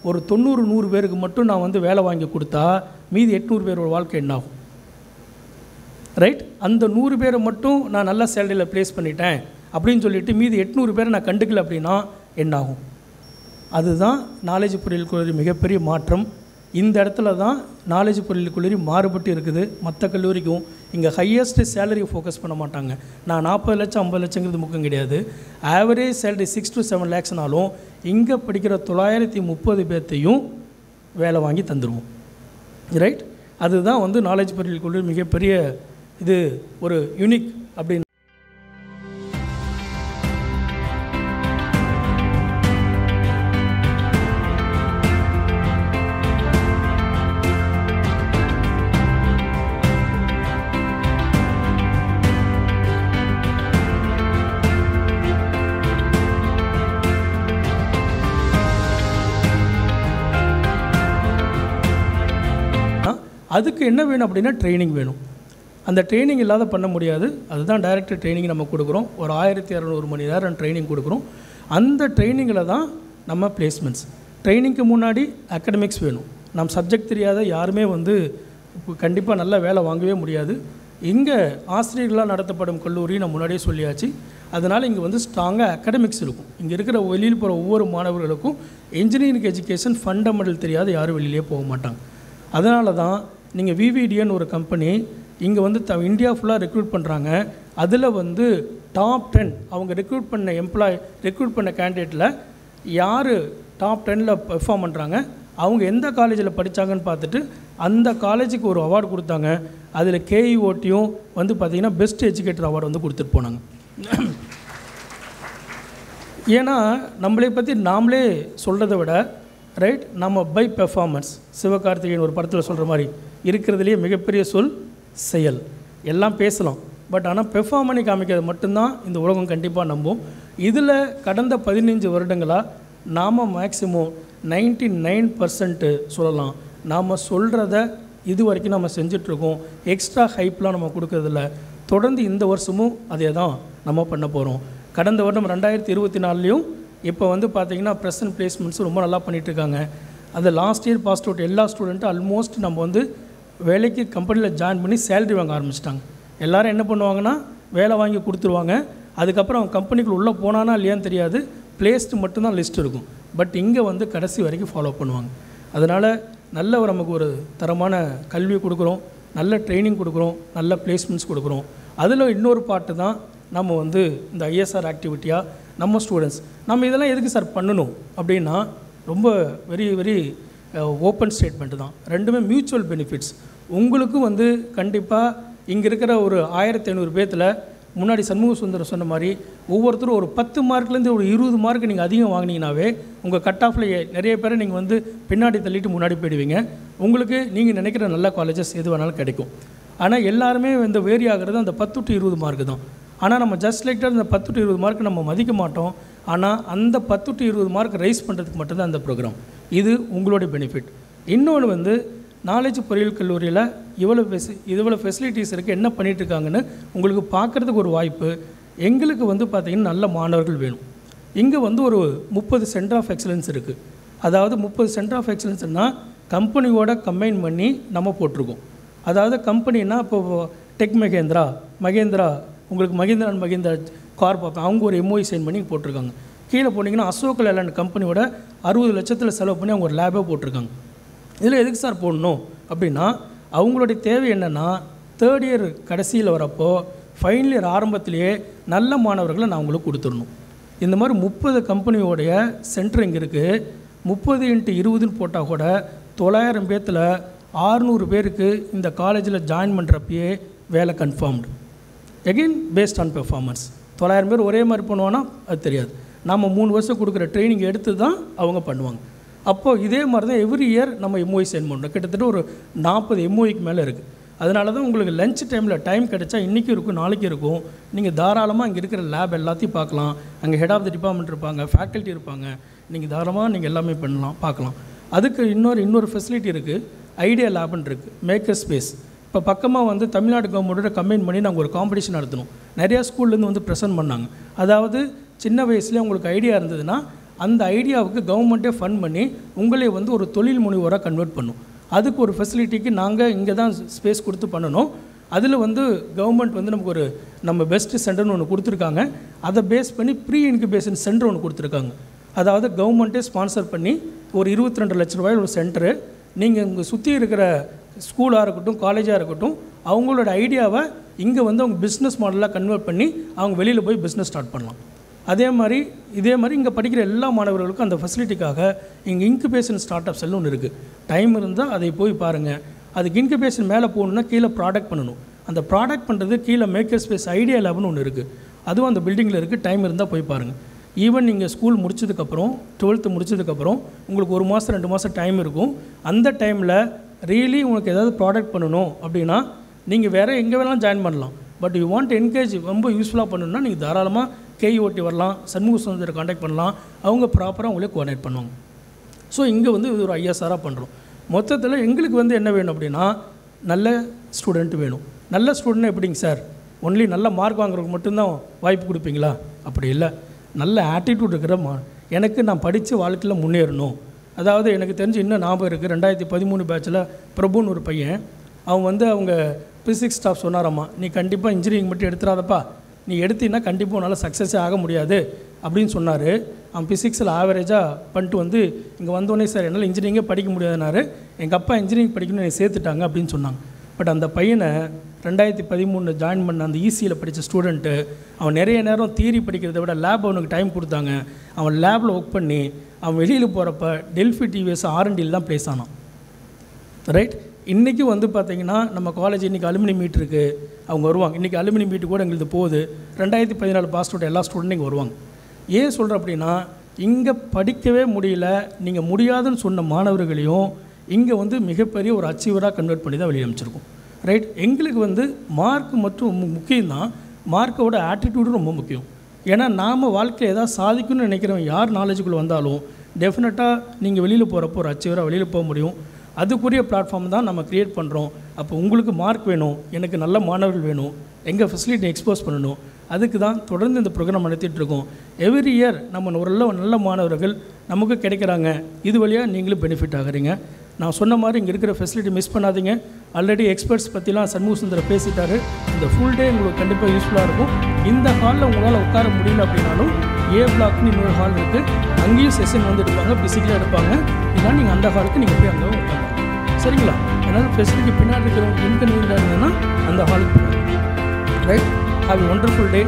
ஒரு 90-100 பேருக்கு மட்டும் நான் வந்து வேலை வாங்கி கொடுத்தா மீதி 800 பேரோட வாழ்க்கை என்னாகும், ரைட்? அந்த 100 பேரை மட்டும் நான் நல்ல சேலரியில் ப்ளேஸ் பண்ணிட்டேன் அப்படின்னு சொல்லிவிட்டு மீதி 800 பேரை நான் கண்டுக்கல அப்படின்னா என்னாகும்? அதுதான் நாலேஜ் பொறியியல் கல்லூரி மிகப்பெரிய மாற்றம். இந்த இடத்துல தான் நாலேஜ் பொறியியல் கல்லூரி மாறுபட்டு இருக்குது மற்ற கல்லூரிக்கும். இங்கே ஹையஸ்ட் சேலரி ஃபோக்கஸ் பண்ண மாட்டாங்க. நான் 40 லட்சம் 50 லட்சங்கிறது முக்கியம் கிடையாது. ஆவரேஜ் சேலரி 6 to 7 lakhsனாலும் இங்கே படிக்கிற 930 பேர்த்தையும் வேலை வாங்கி தந்துடுவோம், ரைட்? அதுதான் வந்து நாலேஜ் பொறியியல் கல்லூரி மிகப்பெரிய இது ஒரு யூனிக் அப்படின்னு. அதுக்கு என்ன வேணும் அப்படின்னா ட்ரைனிங் வேணும். அந்த ட்ரைனிங் இல்லாத பண்ண முடியாது. அதுதான் டைரக்டர் ட்ரைனிங் நம்ம கொடுக்குறோம். ஒரு 1200 மணி நேரம் ட்ரைனிங் கொடுக்குறோம். அந்த ட்ரைனிங்கில் தான் நம்ம பிளேஸ்மெண்ட்ஸ். ட்ரைனிங்க்கு முன்னாடி அகடமிக்ஸ் வேணும். நம்ம சப்ஜெக்ட் தெரியாத யாருமே வந்து கண்டிப்பாக நல்ல வேலை வாங்கவே முடியாது. இங்கே ஆசிரியர்களாக நடத்தப்படும் கல்லூரி நான் முன்னாடியே சொல்லியாச்சு. அதனால் இங்கே வந்து ஸ்ட்ராங்காக அகடமிக்ஸ் இருக்கும். இங்கே இருக்கிற வெளியில் போகிற ஒவ்வொரு மாணவர்களுக்கும் இன்ஜினியரிங் எஜுகேஷன் ஃபண்டமெண்டல் தெரியாத யாரும் வெளியிலே போக மாட்டாங்க. அதனால தான் நீங்கள் VVDன்னு ஒரு கம்பெனி இங்கே வந்து இந்தியா ஃபுல்லாக ரெக்ரூட் பண்ணுறாங்க. அதில் வந்து டாப் 10 அவங்க ரெக்ரூட் பண்ண கேண்டிடேட்டில் யார் டாப் 10ல் பெர்ஃபார்ம் பண்ணுறாங்க, அவங்க எந்த காலேஜில் படித்தாங்கன்னு பார்த்துட்டு அந்த காலேஜுக்கு ஒரு அவார்டு கொடுத்தாங்க. அதில் KEOTயும் வந்து பார்த்திங்கன்னா பெஸ்ட் எஜுகேட்டர் அவார்டு வந்து கொடுத்துட்டு போனாங்க. ஏன்னா நம்மளை பற்றி நாமளே சொல்கிறத விட ரைட், நம்ம பை பெர்ஃபார்மன்ஸ், சிவகார்த்திகேயன் ஒரு படத்தில் சொல்கிற மாதிரி இருக்கிறதுலேயே மிகப்பெரிய சொல் செயல். எல்லாம் பேசலாம், பட் ஆனால் பெர்ஃபார்ம் பண்ணி காமிக்கிறது மட்டும்தான் இந்த உலகம் கண்டிப்பாக நம்பும். இதில் கடந்த 15 வருடங்களாக நாம் மேக்ஸிமம் 99% சொல்லலாம் நாம் சொல்கிறத இது வரைக்கும் நம்ம செஞ்சிட்ருக்கோம். எக்ஸ்ட்ரா ஹைப்லாம் நம்ம கொடுக்கறதில்ல. தொடர்ந்து இந்த வருஷமும் அதே தான் நம்ம பண்ண போகிறோம். கடந்த வருடம் 2024லையும் இப்போ வந்து பார்த்திங்கன்னா ப்ரெசன்ட் பிளேஸ்மெண்ட்ஸ் ரொம்ப நல்லா பண்ணிகிட்ருக்காங்க. அந்த லாஸ்ட் இயர் பாஸ்ட் அவுட் எல்லா ஸ்டூடெண்ட்டும் ஆல்மோஸ்ட் நம்ம வந்து வேலைக்கு கம்பெனியில் ஜாயின் பண்ணி சேலரி வாங்க ஆரம்பிச்சிட்டாங்க. எல்லோரும் என்ன பண்ணுவாங்கன்னா வேலை வாங்கி கொடுத்துருவாங்க. அதுக்கப்புறம் அவங்க கம்பெனிக்குள்ள உள்ளே போனானா இல்லையான்னு தெரியாது, பிளேஸ்டு மட்டும்தான் லிஸ்ட் இருக்கும். பட் இங்கே வந்து கடைசி வரைக்கும் ஃபாலோ பண்ணுவாங்க. அதனால் நல்ல நமக்கு ஒரு தரமான கல்வி கொடுக்குறோம், நல்ல ட்ரைனிங் கொடுக்குறோம், நல்ல பிளேஸ்மெண்ட்ஸ் கொடுக்குறோம். அதில் இன்னொரு பாட்டு தான் நம்ம வந்து இந்த ISR ஆக்டிவிட்டியாக நம்ம ஸ்டூடெண்ட்ஸ் நம்ம இதெல்லாம் எதுக்கு சார் பண்ணணும் அப்படின்னா ரொம்ப வெரி ஓப்பன் ஸ்டேட்மெண்ட்டு தான். ரெண்டுமே மியூச்சுவல் பெனிஃபிட்ஸ். உங்களுக்கும் வந்து கண்டிப்பாக இங்கே இருக்கிற ஒரு 1500 பேர்த்தில் முன்னாடி சண்முக சுந்தரம் சொன்ன மாதிரி ஒவ்வொருத்தரும் ஒரு 10 மார்க்லேருந்து ஒரு 20 மார்க் நீங்கள் அதிகம் வாங்கினீங்கன்னாவே உங்கள் கட் ஆஃபில் நிறைய பேரை நீங்கள் வந்து பின்னாடி தள்ளிட்டு முன்னாடி போயிடுவீங்க. உங்களுக்கு நீங்கள் நினைக்கிற நல்ல காலேஜஸ் எது வேணாலும் கிடைக்கும். ஆனால் எல்லாருமே இந்த வேரி ஆகிறது அந்த 10 to 20 மார்க்கு தான். ஆனால் நம்ம ஜஸ்ட் லைட்டாக அந்த 10 to 20 மார்க் நம்ம மதிக்க மாட்டோம். ஆனால் அந்த 10 to 20 மார்க் ரைஸ் பண்ணுறதுக்கு மட்டும்தான் அந்த ப்ரோக்ராம். இது உங்களுடைய பெனிஃபிட். இன்னொன்று வந்து நாலேஜ் பொறியியல் கல்லூரியில் இவ்வளோ ஃபெசிலிட்டிஸ் இருக்குது, என்ன பண்ணிகிட்ருக்காங்கன்னு உங்களுக்கு பார்க்குறதுக்கு ஒரு வாய்ப்பு. எங்களுக்கு வந்து பார்த்திங்கன்னா நல்ல மாணவர்கள் வேணும். இங்கே வந்து ஒரு 30 சென்டர் ஆஃப் எக்ஸலன்ஸ் இருக்குது. அதாவது 30 சென்டர் ஆஃப் எக்ஸலன்ஸ்னால் கம்பெனியோட கம்பைன் பண்ணி நம்ம போட்டிருக்கோம். அதாவது கம்பெனின்னா இப்போது டெக் மகேந்திரா உங்களுக்கு மகேந்திரா அண்ட் மகேந்திரா கார் பார்ப்பேன், அவங்க ஒரு MOU சைன் பண்ணி போட்டிருக்காங்க. கீழே போனீங்கன்னா அசோக் லேலண்ட் கம்பெனியோட 60 லட்சத்தில் செலவு பண்ணி அவங்க ஒரு லேபே போட்டிருக்காங்க. இதில் எதுக்கு சார் போடணும் அப்படின்னா, அவங்களுடைய தேவை என்னென்னா, 3rd இயர் கடைசியில் வரப்போ ஃபைனல் இயர் ஆரம்பத்திலேயே நல்ல மாணவர்களை நான் உங்களுக்கு கொடுத்துடணும். இந்த மாதிரி 30 கம்பெனியோடைய சென்டர் இங்கே இருக்குது. 30x20 போட்டால் கூட 900 பேர்த்தில் 600 பேருக்கு இந்த காலேஜில் ஜாயின் பண்ணுறப்பயே வேலை confirmed. Again based on performance. 900 பேர் ஒரே மாதிரி பண்ணுவான்னா அது தெரியாது. நம்ம 3 வருஷம் கொடுக்குற ட்ரைனிங் எடுத்து தான் அவங்க பண்ணுவாங்க. அப்போது இதே மாதிரி தான் எவ்ரி இயர் நம்ம எம்ஓஐ சென்ட் பண்ணுறோம். கிட்டத்தட்ட ஒரு 40 எம்ஓஐக்கு மேலே இருக்குது. அதனால தான் உங்களுக்கு லஞ்ச் டைமில் டைம் கிடைச்சா இன்றைக்கி இருக்கும், நாளைக்கு இருக்கும். நீங்கள் தாராளமாக இங்கே இருக்கிற லேப் எல்லாத்தையும் பார்க்கலாம். அங்கே ஹெட் ஆஃப் த டிபார்ட்மெண்ட் இருப்பாங்க, ஃபேக்கல்ட்டி இருப்பாங்க. நீங்கள் தாராளமாக நீங்கள் எல்லாமே பண்ணலாம், பார்க்கலாம். அதுக்கு இன்னொரு ஃபெசிலிட்டி இருக்குது. ஐடியா லேப்னு இருக்குது, மேக்கர் ஸ்பேஸ். இப்போ பக்கமாக வந்து தமிழ்நாடு கவர்மெண்ட்டோட கம்பைன் பண்ணி நாங்கள் ஒரு காம்படிஷன் நடத்தணும். நிறையா ஸ்கூல்லேருந்து வந்து ப்ரெசென்ட் பண்ணாங்க. அதாவது சின்ன வயசுலேயே உங்களுக்கு ஐடியா இருந்ததுன்னா அந்த ஐடியாவுக்கு கவர்மெண்ட்டே ஃபண்ட் பண்ணி உங்களே வந்து ஒரு தொழில் முனைவோராக கன்வெர்ட் பண்ணும். அதுக்கு ஒரு ஃபெசிலிட்டிக்கு நாங்கள் இங்கே தான் ஸ்பேஸ் கொடுத்து பண்ணணும். அதில் வந்து கவர்மெண்ட் வந்து நமக்கு ஒரு நம்ம பெஸ்ட் சென்டர்னு ஒன்று கொடுத்துருக்காங்க. அதை பேஸ் பண்ணி ப்ரீ இன்குபேஷன் சென்டர் ஒன்று கொடுத்துருக்காங்க. அதாவது கவர்மெண்ட்டே ஸ்பான்சர் பண்ணி ஒரு 22 லட்ச ரூபாய் ஒரு சென்டரு. நீங்கள் இங்கே சுற்றி இருக்கிற ஸ்கூலாக இருக்கட்டும், காலேஜாக இருக்கட்டும், அவங்களோட ஐடியாவை இங்கே வந்து அவங்க பிஸ்னஸ் மாடலாக கன்வெர்ட் பண்ணி அவங்க வெளியில் போய் பிஸ்னஸ் ஸ்டார்ட் பண்ணலாம். இதே மாதிரி இங்கே படிக்கிற எல்லா மாணவர்களுக்கும் அந்த ஃபெசிலிட்டிக்காக இங்கே இன்குபேஷன் ஸ்டார்ட் அப் செல் ஒன்று இருக்குது. டைம் இருந்தால் அதை போய் பாருங்கள். அதுக்கு இன்குபேஷன் மேலே போகணுன்னா கீழே ப்ராடக்ட் பண்ணணும். அந்த ப்ராடக்ட் பண்ணுறது கீழே மேக்கர் ஸ்பேஸ் ஐடியா லேப்னு ஒன்று இருக்குது. அதுவும் அந்த பில்டிங்கில் இருக்குது. டைம் இருந்தால் போய் பாருங்கள். ஈவன் நீங்கள் ஸ்கூல் முடிச்சதுக்கப்புறம் 12th முடிச்சதுக்கப்புறம் உங்களுக்கு 1 மாதம் 2 மாதம் டைம் இருக்கும். அந்த டைமில் ரியலி உங்களுக்கு ஏதாவது ப்ராடக்ட் பண்ணணும் அப்படின்னா நீங்கள் வேறு எங்கே வேணாலும் ஜாயின் பண்ணலாம். பட் யூ வாண்ட் என்கரேஜ் ரொம்ப யூஸ்ஃபுல்லாக பண்ணணுன்னா நீங்கள் தாராளமாக கேஓடி வரலாம், சண்முக சுந்தரை காண்டாக்ட் பண்ணலாம். அவங்க ப்ராப்பராக உங்களே கோஆர்டினேட் பண்ணுவாங்க. ஸோ இங்கே வந்து இது ஒரு ஐஎஸ்ஆராக பண்ணுறோம். மொத்தத்தில் எங்களுக்கு வந்து என்ன வேணும் அப்படின்னா, நல்ல ஸ்டூடெண்ட் வேணும். நல்ல ஸ்டூடெண்ட் எப்படிங்க சார், ஒன்லி நல்ல மார்க் வாங்குறதுக்கு மட்டும்தான் வாய்ப்பு கொடுப்பீங்களா? அப்படி இல்லை. நல்ல ஆட்டிடியூட் இருக்கிற எனக்கு நான் படித்து வாழ்க்கையில் முன்னேறணும். அதாவது எனக்கு தெரிஞ்சு இன்னும் ஞாபகம் இருக்குது, 2013 பேட்சில் பிரபுன்னு ஒரு பையன், அவன் வந்து அவங்க பிசிக்ஸ் ஸ்டாஃப் சொன்னாராம்மா, நீ கண்டிப்பாக இன்ஜினியரிங் மட்டும் எடுத்துடாதப்பா, நீ எடுத்தீங்கன்னா கண்டிப்பாக உன்னால் சக்ஸஸே ஆக முடியாது அப்படின்னு சொன்னார். அவன் ஃபிசிக்ஸில் ஆவரேஜாக பண்ணிட்டு வந்து இங்கே வந்தோடனே சார் என்னால் இன்ஜினியரிங்கே படிக்க முடியாதுனாரு. எங்கள் அப்பா இன்ஜினியரிங் படிக்கணும்னு என்னை சேர்த்துட்டாங்க அப்படின்னு சொன்னாங்க. பட் அந்த பையனை 2013 ஜாயின் பண்ண அந்த ஈசியில் படித்த ஸ்டூடெண்ட்டு அவன் நிறைய நேரம் தியரி படிக்கிறத விட லேப் அவனுக்கு டைம் கொடுத்தாங்க. அவன் லேபில் ஒர்க் பண்ணி அவன் வெளியில் போகிறப்ப டெல்ஃபி டிவிஎஸ் R&Dயில் தான் ப்ளேஸ் ஆனான். ரைட். இன்றைக்கி வந்து பார்த்திங்கன்னா நம்ம காலேஜ் இன்றைக்கி அலுமினி மீட் இருக்குது, அவங்க வருவாங்க. இன்றைக்கி அலுமினி மீட்டு கூட எங்களுக்கு போகுது. 2014 பாஸ் அவுட் எல்லா ஸ்டூடெண்ட்டும் இங்கே வருவாங்க. ஏன் சொல்கிறேன் அப்படின்னா, இங்கே படிக்கவே முடியல, நீங்கள் முடியாதுன்னு சொன்ன மாணவர்களையும் இங்கே வந்து மிகப்பெரிய ஒரு அச்சீவராக கன்வெர்ட் பண்ணி தான் வெளியே அமைச்சிருக்கோம். ரைட். எங்களுக்கு வந்து மார்க் மட்டும் முக்கியம்தான், மார்க்கோட ஆட்டிடியூடும் ரொம்ப முக்கியம். ஏன்னா நாம் வாழ்க்கையில் ஏதாவது சாதிக்கணும்னு நினைக்கிறவங்க யார் நாலேஜுக்குள்ளே வந்தாலும் டெஃபினட்டாக நீங்கள் வெளியில் போகிறப்போ ஒரு அச்சீவராக வெளியில் போக முடியும். அதுக்குரிய பிளாட்ஃபார்ம் தான் நம்ம க்ரியேட் பண்ணுறோம். அப்போ உங்களுக்கு மார்க் வேணும், எனக்கு நல்ல மாணவர்கள் வேணும், எங்கள் ஃபெசிலிட்டி எக்ஸ்போஸ் பண்ணணும். அதுக்கு தான் தொடர்ந்து இந்த ப்ரோக்ராம் நடத்திட்டுருக்கோம். எவ்ரி இயர் நம்ம ஒரு நல்ல மாணவர்கள் நமக்கு கிடைக்கிறாங்க. இது வழியாக நீங்களும் பெனிஃபிட் ஆகுறீங்க. நான் சொன்ன மாதிரி இங்கே இருக்கிற ஃபெசிலிட்டி மிஸ் பண்ணாதீங்க. ஆல்ரெடி எக்ஸ்பர்ட்ஸ் பற்றிலாம் சண்முக சுந்தரம் பேசிட்டாரு. இந்த ஃபுல் டே உங்களுக்கு கண்டிப்பாக யூஸ்ஃபுல்லாக இருக்கும். இந்த ஹாலில் உங்களால் உட்கார முடியல அப்படின்னாலும் A பிளாக்னு இன்னொரு ஹால் இருக்குது, அங்கேயும் செஷன் வந்து எடுப்பாங்க, ஃபிசிக்கலாக எடுப்பாங்க. இதனால் நீங்கள் அந்த ஹாலுக்கு நீங்கள் போய் அங்கே உட்காரலாம். சரிங்களா? அதனால் ஃபெசிலிட்டி பின்னாடி இருக்கிறவங்க இன்கன்வீனியாக இருந்ததுன்னா அந்த ஹாலுக்கு போயிடும். ரைட். ஹாவ் எ ஒண்டர்ஃபுல் டே.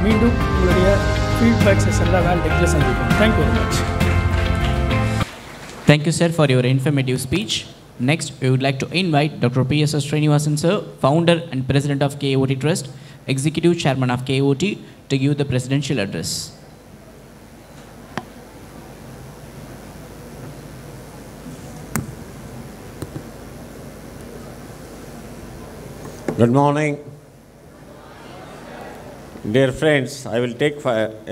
மீண்டும் உங்களுடைய ஃபீட்பேக் செஷனில் வேலை டெக்ல சந்திப்போம். Thank you very much. Thank you, sir, for your informative speech. Next, we would like to invite Dr. P.S.S. Srinivasan, sir, founder and president of KOT Trust, executive chairman of KOT, to give the presidential address. Good morning. Dear friends, I will take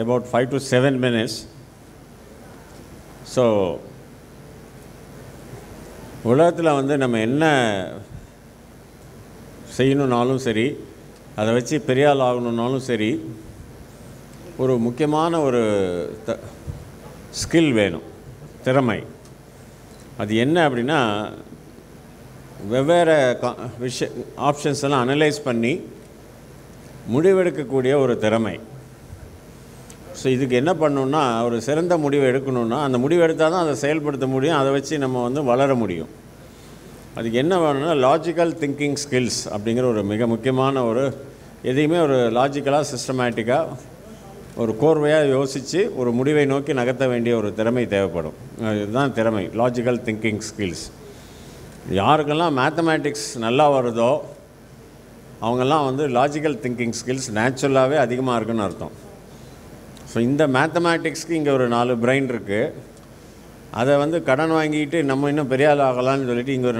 about 5 to 7 minutes. So, உலகத்தில் வந்து நம்ம என்ன செய்யணுன்னாலும் சரி, அதை வச்சு பெரிய ஆள் ஆகணுன்னாலும் சரி, ஒரு முக்கியமான ஒரு ஸ்கில் வேணும், திறமை. அது என்ன அப்படின்னா, வெவ்வேறு ஆப்ஷன்ஸ் எல்லாம் அனலைஸ் பண்ணி முடிவெடுக்கக்கூடிய ஒரு திறமை. ஸோ இதுக்கு என்ன பண்ணணுன்னா, ஒரு சிறந்த முடிவை எடுக்கணுன்னா அந்த முடிவு எடுத்தால் தான் அதை செயல்படுத்த முடியும், அதை வச்சு நம்ம வந்து வளர முடியும். அதுக்கு என்ன வேணும்னா லாஜிக்கல் திங்கிங் ஸ்கில்ஸ் அப்படிங்கிற ஒரு மிக முக்கியமான ஒரு எதையுமே ஒரு லாஜிக்கலாக சிஸ்டமேட்டிக்காக ஒரு கோர்வையாக யோசித்து ஒரு முடிவை நோக்கி நகர்த்த வேண்டிய ஒரு திறமை தேவைப்படும். இதுதான் திறமை, லாஜிக்கல் திங்கிங் ஸ்கில்ஸ். யாருக்கெல்லாம் மேத்தமேட்டிக்ஸ் நல்லா வருதோ அவங்கெல்லாம் வந்து லாஜிக்கல் திங்கிங் ஸ்கில்ஸ் நேச்சுரலாகவே அதிகமாக இருக்குன்னு அர்த்தம். ஸோ இந்த மேத்தமேட்டிக்ஸ்க்கு இங்கே ஒரு 4 பிரெயின் இருக்குது. அதை வந்து கடன் வாங்கிட்டு நம்ம இன்னும் பெரிய ஆள் ஆகலான்னு சொல்லிட்டு இங்கே ஒரு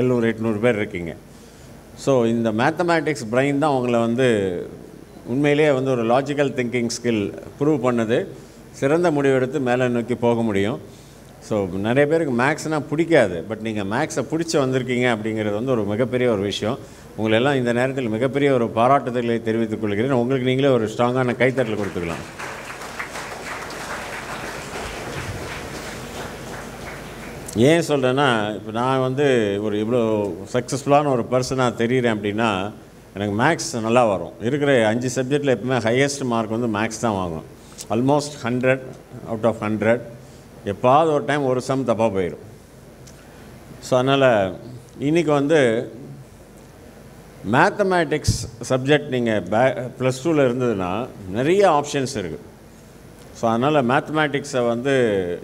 700-800 பேர் இருக்கீங்க. ஸோ இந்த மேத்தமேட்டிக்ஸ் பிரெயின் தான் அவங்கள வந்து உண்மையிலேயே வந்து ஒரு லாஜிக்கல் திங்கிங் ஸ்கில் ப்ரூவ் பண்ணது, சிறந்த முடிவெடுத்து மேலே நோக்கி போக முடியும். ஸோ நிறைய பேருக்கு மேக்ஸ்னால் பிடிக்காது, பட் நீங்கள் மேக்ஸை பிடிச்சி வந்திருக்கீங்க அப்படிங்கிறது வந்து ஒரு மிகப்பெரிய ஒரு விஷயம். உங்களெல்லாம் இந்த நேரத்தில் மிகப்பெரிய ஒரு பாராட்டுதல்களை தெரிவித்துக் கொள்கிறேன். உங்களுக்கு நீங்களே ஒரு ஸ்ட்ராங்கான கைத்தட்டல் கொடுத்துக்கலாம். ஏன் சொல்கிறேன்னா, இப்போ நான் வந்து ஒரு இவ்வளோ சக்ஸஸ்ஃபுல்லான ஒரு பர்சனாக தெரிகிறேன் அப்படின்னா எனக்கு மேக்ஸ் நல்லா வரும். இருக்கிற 5 சப்ஜெக்டில் எப்பவுமே ஹையஸ்ட் மார்க் வந்து மேக்ஸ் தான் வாங்கும். Almost 100 out of 100. எப்பாவது ஒரு டைம் ஒரு சம் தப்பாக போயிடும். ஸோ அதனால் இன்றைக்கி வந்து மேத்தமேட்டிக்ஸ் சப்ஜெக்ட் நீங்கள் +2 இருந்ததுன்னா நிறைய ஆப்ஷன்ஸ் இருக்குது. ஸோ அதனால் மேத்தமேட்டிக்ஸை வந்து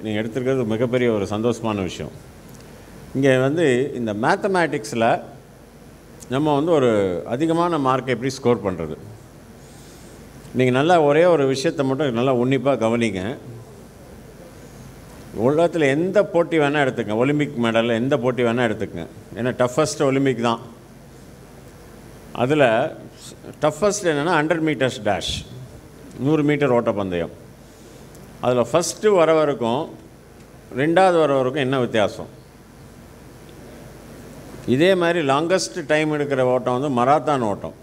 நீங்கள் எடுத்துருக்கிறது மிகப்பெரிய ஒரு சந்தோஷமான விஷயம். இங்கே வந்து இந்த மேத்தமேட்டிக்ஸில் நம்ம வந்து ஒரு அதிகமான மார்க்கை எப்படி ஸ்கோர் பண்ணுறது, நீங்கள் நல்லா ஒரே ஒரு விஷயத்தை மட்டும் நல்லா உன்னிப்பாக கவனிங்க. உலகத்தில் எந்த போட்டி வேணால் எடுத்துக்கங்க, ஒலிம்பிக் மெடலில் எந்த போட்டி வேணால் எடுத்துக்கங்க. ஏன்னா டஃபஸ்ட் ஒலிம்பிக் தான். அதில் டஃபஸ்ட் என்னென்னா 100 மீட்டர்ஸ் டேஷ், 100 மீட்டர் ஓட்டப்பந்தயம். அதில் ஃபஸ்ட்டு வரவருக்கும் 2வது வரவருக்கும் என்ன வித்தியாசம்? இதே மாதிரி லாங்கஸ்ட் டைம் எடுக்கிற ஓட்டம் வந்து மராத்தான் ஓட்டம்.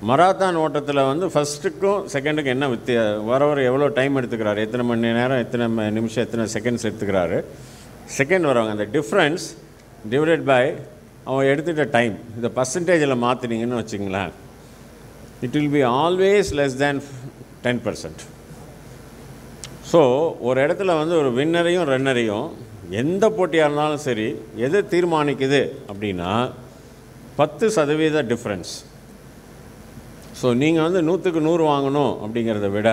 மராத்தான் ஓட்டத்தில் வந்து ஃபஸ்ட்டுக்கும் செகண்டுக்கும் என்ன வரவர் எவ்வளோ டைம் எடுத்துக்கிறாரு, எத்தனை மணி நேரம், எத்தனை நிமிஷம், எத்தனை செகண்ட்ஸ் எடுத்துக்கிறாரு. செகண்ட் வரவங்க அந்த டிஃப்ரென்ஸ் டிவைடட் பை அவன் எடுத்துகிட்ட டைம், இந்த பர்சன்டேஜில் மாற்றினீங்கன்னு வச்சுங்களேன், it will be always less than 10%. So ஒரு இடத்துல வந்து ஒரு வின்னரையும் ரன்னரையும் எந்த போட்டியாக இருந்தாலும் சரி எது தீர்மானிக்குது அப்படின்னா 10% டிஃப்ரென்ஸ். ஸோ நீங்கள் வந்து 100க்கு 100 வாங்கணும் அப்படிங்கிறத விட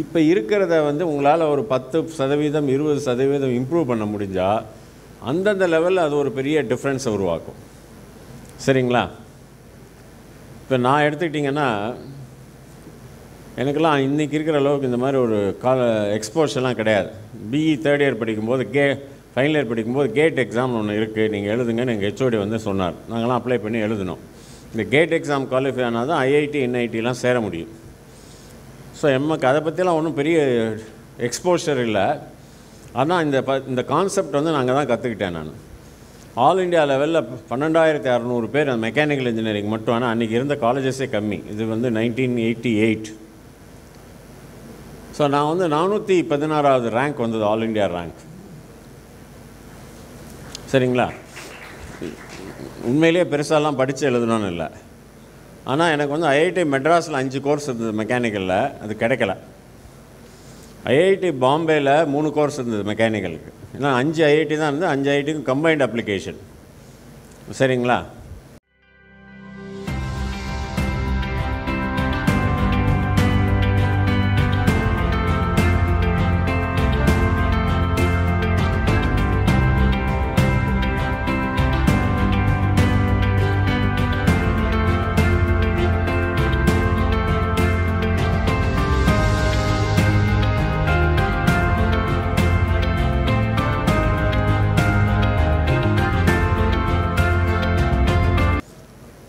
இப்போ இருக்கிறத வந்து உங்களால் ஒரு 10%, 20% இம்ப்ரூவ் பண்ண முடிஞ்சால் அந்தந்த லெவலில் அது ஒரு பெரிய டிஃப்ரென்ஸை உருவாக்கும். சரிங்களா? இப்போ நான் எடுத்துக்கிட்டிங்கன்னா எனக்கெல்லாம் இன்றைக்கி இருக்கிற அளவுக்கு இந்த மாதிரி ஒரு எக்ஸ்போஷர்லாம் கிடையாது. பிஇ 3rd இயர் படிக்கும்போது ஃபைனல் இயர் படிக்கும்போது கேட் எக்ஸாம் ஒன்று இருக்குது, நீங்கள் எழுதுங்கன்னு எங்கள் ஹெச்ஓடி வந்து சொன்னார். நாங்கள்லாம் அப்ளை பண்ணி எழுதினோம். இந்த கேட் எக்ஸாம் குவாலிஃபை ஆனால் தான் ஐஐடி என்ஐடிலாம் சேர முடியும். ஸோ எம்மக்கு அதை பற்றிலாம் ஒன்றும் பெரிய எக்ஸ்போஷர் இல்லை. ஆனால் இந்த கான்செப்ட் வந்து நாங்கள் தான் கற்றுக்கிட்டேன் நான். ஆல் இண்டியா லெவலில் 12,600 பேர் அந்த மெக்கானிக்கல் இன்ஜினியரிங் மட்டும். ஆனால் அன்றைக்கி இருந்த காலேஜஸே கம்மி. இது வந்து 1988. ஸோ நான் வந்து 416வது ரேங்க் வந்தது, ஆல் இண்டியா ரேங்க். சரிங்களா? உண்மையிலேயே பெருசாலாம் படித்து எழுதணும்னு இல்லை. ஆனால் எனக்கு வந்து ஐஐடி மெட்ராஸில் 5 கோர்ஸ் இருந்தது மெக்கானிக்கலில், அது கிடைக்கல. ஐஐடி பாம்பேயில் 3 கோர்ஸ் இருந்தது மெக்கானிக்கலுக்கு. ஏன்னா 5 ஐஐடி தான் இருந்தது, 5 ஐஐடிக்கும் கம்பைன்ட் அப்ளிகேஷன். சரிங்களா?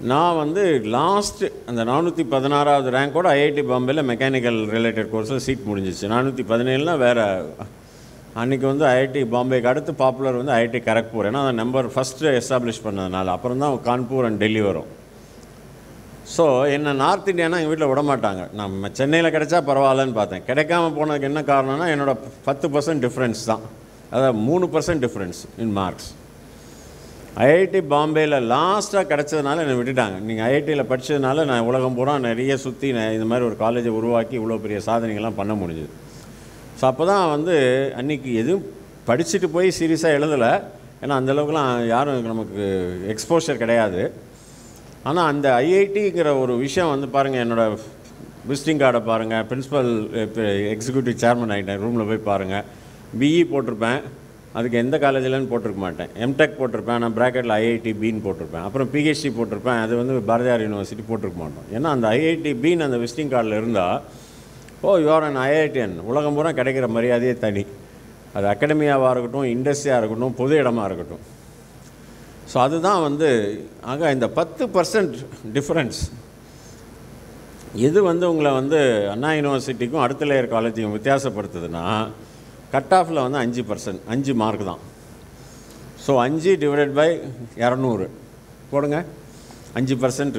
நான் வந்து லாஸ்ட்டு அந்த 416வது ரேங்கோட ஐஐடி பாம்பேயில் மெக்கானிக்கல் ரிலேட்டட் கோர்ஸில் சீட் முடிஞ்சிச்சு. 417லாம் வேறு. அன்றைக்கி வந்து ஐஐடி பாம்பேக்கு அடுத்து பாப்புலர் வந்து ஐஐடி கரக்பூர். ஏன்னா அதை நம்பர் ஃபஸ்ட்டு எஸ்டாப்ளிஷ் பண்ணதுனால. அப்புறம் தான் கான்பூர் அண்ட் டெல்லி வரும். ஸோ என்ன நார்த் இந்தியானா எங்கள் வீட்டில் விட மாட்டாங்க. நம்ம சென்னையில் கிடைச்சா பரவாயில்லன்னு பார்த்தேன். கிடைக்காம போனதுக்கு என்ன காரணம்னா என்னோடய 10% டிஃப்ரென்ஸ் தான். அதாவது 3% டிஃப்ரென்ஸ் இன் மார்க்ஸ். ஐஐடி பாம்பேயில் லாஸ்ட்டாக கிடச்சதுனால என்னை விட்டுட்டாங்க. நீங்கள் ஐஐடியில் படித்ததுனால நான் உலகம் பூரா நிறைய சுற்றி இந்த மாதிரி ஒரு காலேஜை உருவாக்கி இவ்வளோ பெரிய சாதனைகள்லாம் பண்ண முடிஞ்சுது. ஸோ அப்போ தான் வந்து அன்றைக்கி எதுவும் படிச்சுட்டு போய் சீரியஸாக எழுதலை, ஏன்னா அந்தளவுக்குலாம் யாரும் நமக்கு எக்ஸ்போஷர் கிடையாது. ஆனால் அந்த ஐஐடிங்கிற ஒரு விஷயம் வந்து பாருங்கள், என்னோடய விசிட்டிங் கார்டை பாருங்கள், பிரின்ஸிபல் எக்ஸிக்யூட்டிவ் சேர்மன் ஆகிட்டேன், ரூமில் போய் பாருங்கள். பிஇ போட்டிருப்பேன், அதுக்கு எந்த காலேஜில்னு போட்டிருக்க மாட்டேன். எம்டெக் போட்டிருப்பேன், நான் ப்ராக்கெட்டில் ஐஐடி பின்னு போட்டிருப்பேன். அப்புறம் பிஹெச்டி போட்டிருப்பேன், அது வந்து பாரதியார் யூனிவர்சிட்டி போட்டிருக்க மாட்டோம். ஏன்னா அந்த ஐஐடி பின்னு அந்த விசிட்டிங் கார்டில் இருந்தால், ஓ யூஆர் அன் ஐஐடிஎன், உலகம் பூரா கிடைக்கிற மரியாதையே தனி. அது அகாடமியாவாக இருக்கட்டும், இண்டஸ்ட்ரியாக இருக்கட்டும், பொது இடமா இருக்கட்டும். ஸோ அதுதான் வந்து ஆக இந்த 10% டிஃப்ரென்ஸ் எது வந்து உங்களை வந்து அண்ணா யூனிவர்சிட்டிக்கும் அடுத்த லேயர் காலேஜுக்கும் வித்தியாசப்படுத்துதுன்னா, கட் ஆஃபில் வந்து 5%, 5 மார்க் தான். ஸோ 5 டிவைடட் பை 200 போடுங்க, 5%,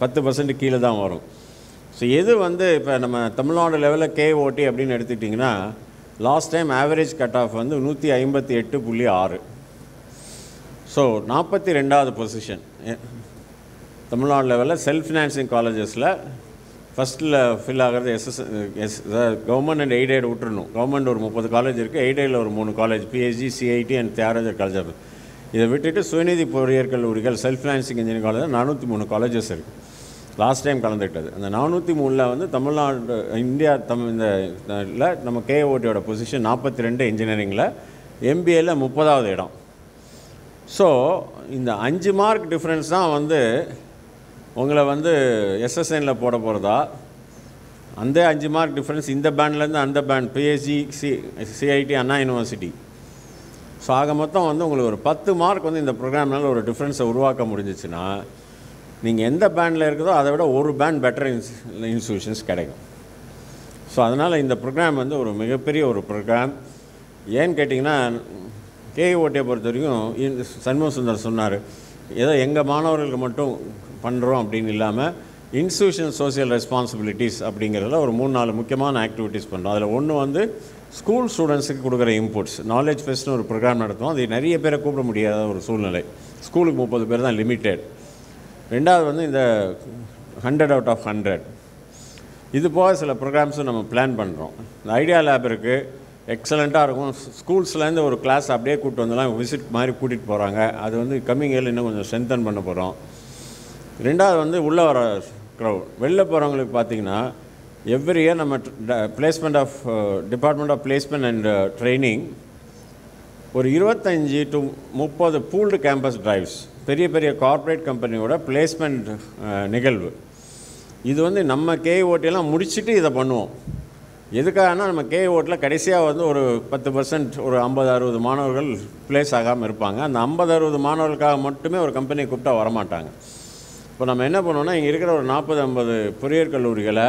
10% கீழே தான் வரும். ஸோ எது வந்து இப்போ நம்ம தமிழ்நாடு லெவலில் கேஓடி அப்படின்னு எடுத்துக்கிட்டிங்கன்னா, last time average cut off வந்து 158.6. ஸோ 42வது பொசிஷன் தமிழ்நாடு லெவலில் செல்ஃப் ஃபினான்சிங் காலேஜஸில். ஃபஸ்ட்டில் ஃபில் ஆகிறது கவர்மெண்ட் அண்ட் எய்டெட் விட்டுருணும். கவர்மெண்ட் ஒரு 30 காலேஜ் இருக்குது, எய்டெடில் ஒரு 3 college, PhD, CIT and Thiagarajar college. இதை விட்டுட்டு சுயநிதி பொறியியல் கல்லூரிகள், self financing engineering college 403 colleges இருக்குது லாஸ்ட் டைம் கலந்துக்கிட்டது. அந்த 403 வந்து தமிழ்நாடு இந்தியா இந்த நம்ம கேஓடியோட பொசிஷன் 42 இன்ஜினியரிங்கில், எம்பிஏல 30வது இடம். ஸோ இந்த 5 மார்க் டிஃப்ரென்ஸ் தான் வந்து உங்களை வந்து எஸ்எஸ்எனில் போட போகிறதா, அந்த 5 மார்க் டிஃப்ரென்ஸ் இந்த பேண்ட்லேருந்து அந்த பேண்ட், பிஹெச்டி, சிஐடி, அண்ணா யூனிவர்சிட்டி. ஸோ ஆக மொத்தம் வந்து உங்களுக்கு ஒரு 10 மார்க் வந்து இந்த ப்ரோக்ராம்னால ஒரு டிஃப்ரென்ஸை உருவாக்க முடிஞ்சிச்சுன்னா, நீங்கள் எந்த பேண்டில் இருக்குதோ அதை விட ஒரு பேண்ட் பெட்டர் இன்ஸ்டியூஷன்ஸ் கிடைக்கும். ஸோ அதனால் இந்த ப்ரோக்ராம் வந்து ஒரு மிகப்பெரிய ஒரு ப்ரோக்ராம். ஏன்னு கேட்டிங்கன்னா, கேஓடியை பொறுத்த வரைக்கும் சண்முக சுந்தர் சொன்னார், ஏதோ எங்கள் மாணவர்களுக்கு மட்டும் பண்ணுறோம் அப்படின்னு இல்லாமல் இன்ஸ்டியூஷன் சோசியல் ரெஸ்பான்சிபிலிட்டிஸ் அப்படிங்கிறதுல ஒரு 3-4 முக்கியமான ஆக்டிவிட்டீஸ் பண்ணுறோம். அதில் ஒன்று வந்து ஸ்கூல் ஸ்டூடெண்ட்ஸுக்கு கொடுக்குற இன்புட்ஸ், நாலேஜ் ஃபெஸ்ட்னு ஒரு ப்ரோக்ராம் நடத்துவோம். அது நிறைய பேரை கூப்பிட முடியாத ஒரு சூழ்நிலை, ஸ்கூலுக்கு 30 பேர் தான் லிமிட்டெட். ரெண்டாவது வந்து இந்த 100 out of 100, இது போக சில ப்ரோக்ராம்ஸும் நம்ம பிளான் பண்ணுறோம். இந்த ஐடியா லேப் இருக்குது, எக்ஸலண்ட்டாக இருக்கும். ஸ்கூல்ஸ்லேருந்து ஒரு கிளாஸ் அப்படியே கூப்பிட்டு வந்தெல்லாம் விசிட் மாதிரி கூட்டிகிட்டு போகிறாங்க. அது வந்து கம்மிங் இயரில் இன்னும் கொஞ்சம் ஸ்ட்ரென்தன் பண்ண போகிறோம். ரெண்டாவது வந்து உள்ளே வர க்ரௌட், வெளில போகிறவங்களுக்கு பார்த்திங்கன்னா எவ்ரி இயர் நம்ம placement of department of placement and training ஒரு 25 to 30 பூல்டு கேம்பஸ் டிரைவ்ஸ், பெரிய பெரிய கார்ப்பரேட் கம்பெனியோட பிளேஸ்மெண்ட் நிகழ்வு. இது வந்து நம்ம கேஓடியெல்லாம் முடிச்சுட்டு இதை பண்ணுவோம். எதுக்காகனா, நம்ம கேஓட்டில் கடைசியாக வந்து ஒரு 10%, ஒரு 50-60 மாணவர்கள் பிளேஸ் ஆகாமல் இருப்பாங்க. அந்த 50-60 மாணவர்களுக்காக மட்டுமே ஒரு கம்பெனியை கூப்பிட்டா வரமாட்டாங்க. இப்போ நம்ம என்ன பண்ணுவோம்னா, இங்கே இருக்கிற ஒரு 40-50 பொறியியல் கல்லூரிகளை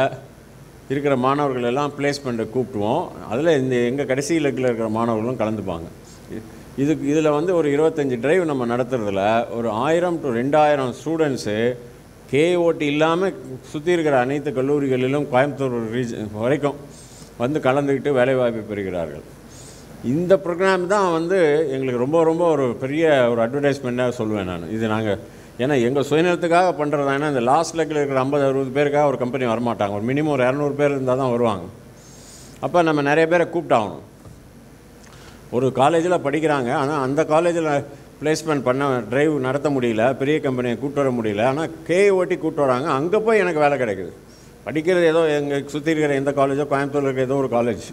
இருக்கிற மாணவர்கள் எல்லாம் பிளேஸ்மெண்ட்டை கூப்பிடுவோம். அதில் இந்த எங்கள் கடைசி இலக்கில் இருக்கிற மாணவர்களும் கலந்துப்பாங்க. இதில் வந்து ஒரு 25 டிரைவ் நம்ம நடத்துறதுல ஒரு 1000 to 2000 ஸ்டூடெண்ட்ஸு கேஓடி இல்லாமல் சுற்றி இருக்கிற அனைத்து கல்லூரிகளிலும் கோயம்புத்தூர் ரீஜன் வரைக்கும் வந்து கலந்துக்கிட்டு வேலைவாய்ப்பு பெறுகிறார்கள். இந்த ப்ரோக்ராம் தான் வந்து எங்களுக்கு ரொம்ப ரொம்ப ஒரு பெரிய ஒரு அட்வர்டைஸ்மெண்ட்டாக சொல்லுவேன் நான். இது நாங்கள் ஏன்னா எங்கள் சுயநலத்துக்காக பண்ணுறது தான். ஏன்னா இந்த லாஸ்ட் லெக்கில் இருக்கிற 50-60 பேருக்காக ஒரு கம்பெனி வரமாட்டாங்க. ஒரு மினிமம் ஒரு 200 பேர் இருந்தால் தான் வருவாங்க. அப்போ நம்ம நிறைய பேரை கூப்பிட்டாகணும். ஒரு காலேஜில் படிக்கிறாங்க, ஆனால் அந்த காலேஜில் பிளேஸ்மெண்ட் பண்ண டிரைவ் நடத்த முடியல, பெரிய கம்பெனியை கூப்பிட்டு வர முடியல. ஆனால் கேஓடி கூப்பிட்டு வராங்க, அங்கே போய் எனக்கு வேலை கிடைக்குது. படிக்கிறது ஏதோ எங்கள் சுற்றி இருக்கிற எந்த காலேஜோ, கோயம்புத்தூரில் இருக்கிற ஏதோ ஒரு காலேஜ்.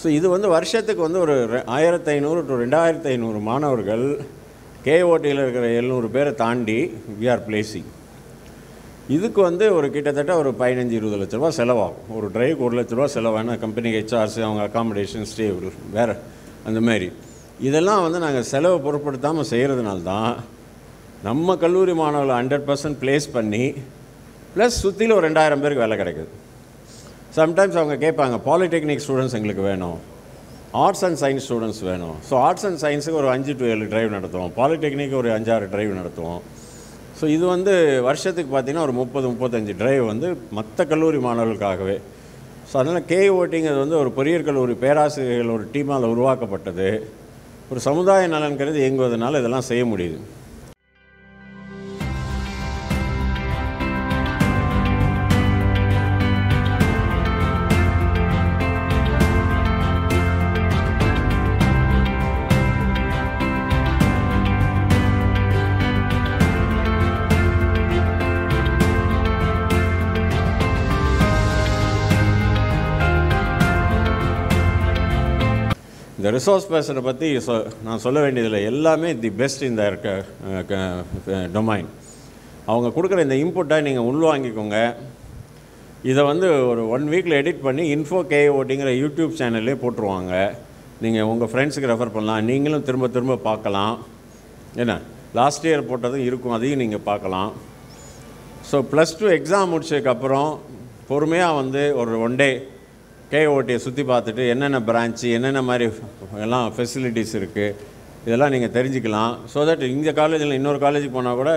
ஸோ இது வந்து வருஷத்துக்கு வந்து ஒரு 1500 to 2500 மாணவர்கள் கேஓடியில் இருக்கிற 700 பேரை தாண்டி வி ஆர் பிளேசிங். இதுக்கு வந்து ஒரு கிட்டத்தட்ட ஒரு 15-20 லட்ச ரூபா செலவாகும். ஒரு டிரைவுக்கு 1 லட்ச ரூபா செலவானா கம்பெனிக்கு ஹெச்ஆர்ஸ், அவங்க அகாமடேஷன், ஸ்டே, வேறு அந்த மாதிரி இதெல்லாம் வந்து நாங்கள் செலவை பொருட்படுத்தாமல் செய்கிறதுனால தான் நம்ம கல்லூரி மாணவர்களை 100% பிளேஸ் பண்ணி ப்ளஸ் சுற்றியில் ஒரு 2000 பேருக்கு வேலை கிடைக்குது. சம்டைம்ஸ் அவங்க கேட்பாங்க, பாலிடெக்னிக் ஸ்டூடெண்ட்ஸ் எங்களுக்கு வேணும், ஆர்ட்ஸ் அண்ட் சயின்ஸ் ஸ்டூடெண்ட்ஸ் வேணும். ஸோ ஆர்ட்ஸ் அண்ட் சயின்ஸுக்கு ஒரு 5 to 7 டிரைவ் நடத்துவோம், பாலிடெக்னிக்கு ஒரு 5-6 டிரைவ் நடத்துவோம். ஸோ இது வந்து வருஷத்துக்கு பார்த்திங்கன்னா ஒரு 30-35 டிரைவ் வந்து மற்ற கல்லூரி மாணவர்களுக்காகவே. ஸோ அதனால் கேஓடிங்கிறது வந்து ஒரு பொறியியல் கல்லூரி பேராசிரியர்கள் ஒரு டீமால் உருவாக்கப்பட்டது. ஒரு சமுதாய நலன்கிறது இயங்குவதனால இதெல்லாம் செய்ய முடியுது. இந்த ரிசோர்ஸ் பர்சனை பற்றி நான் சொல்ல வேண்டியதில்லை, எல்லாமே தி பெஸ்ட் இந்த டொமைன். அவங்க கொடுக்குற இந்த இன்புட்டை நீங்கள் உள்வாங்கிக்கோங்க. இதை வந்து ஒரு 1 வீக்கில் எடிட் பண்ணி இன்ஃபோ KOTங்கிற யூடியூப் சேனல்லே போட்டுருவாங்க. நீங்கள் உங்கள் ஃப்ரெண்ட்ஸுக்கு ரெஃபர் பண்ணலாம், நீங்களும் திரும்ப திரும்ப பார்க்கலாம். என்ன லாஸ்ட் இயர் போட்டதும் இருக்கும், அதையும் நீங்கள் பார்க்கலாம். ஸோ +2 எக்ஸாம் முடிச்சதுக்கப்புறம் பொறுமையாக வந்து ஒரு 1 டே KOTயை சுற்றி பார்த்துட்டு என்னென்ன பிரான்ச்சு என்னென்ன மாதிரி எல்லாம் ஃபெசிலிட்டிஸ் இருக்குது இதெல்லாம் நீங்கள் தெரிஞ்சுக்கலாம். ஸோ தட் இந்த காலேஜில் இன்னொரு காலேஜுக்கு போனால் கூட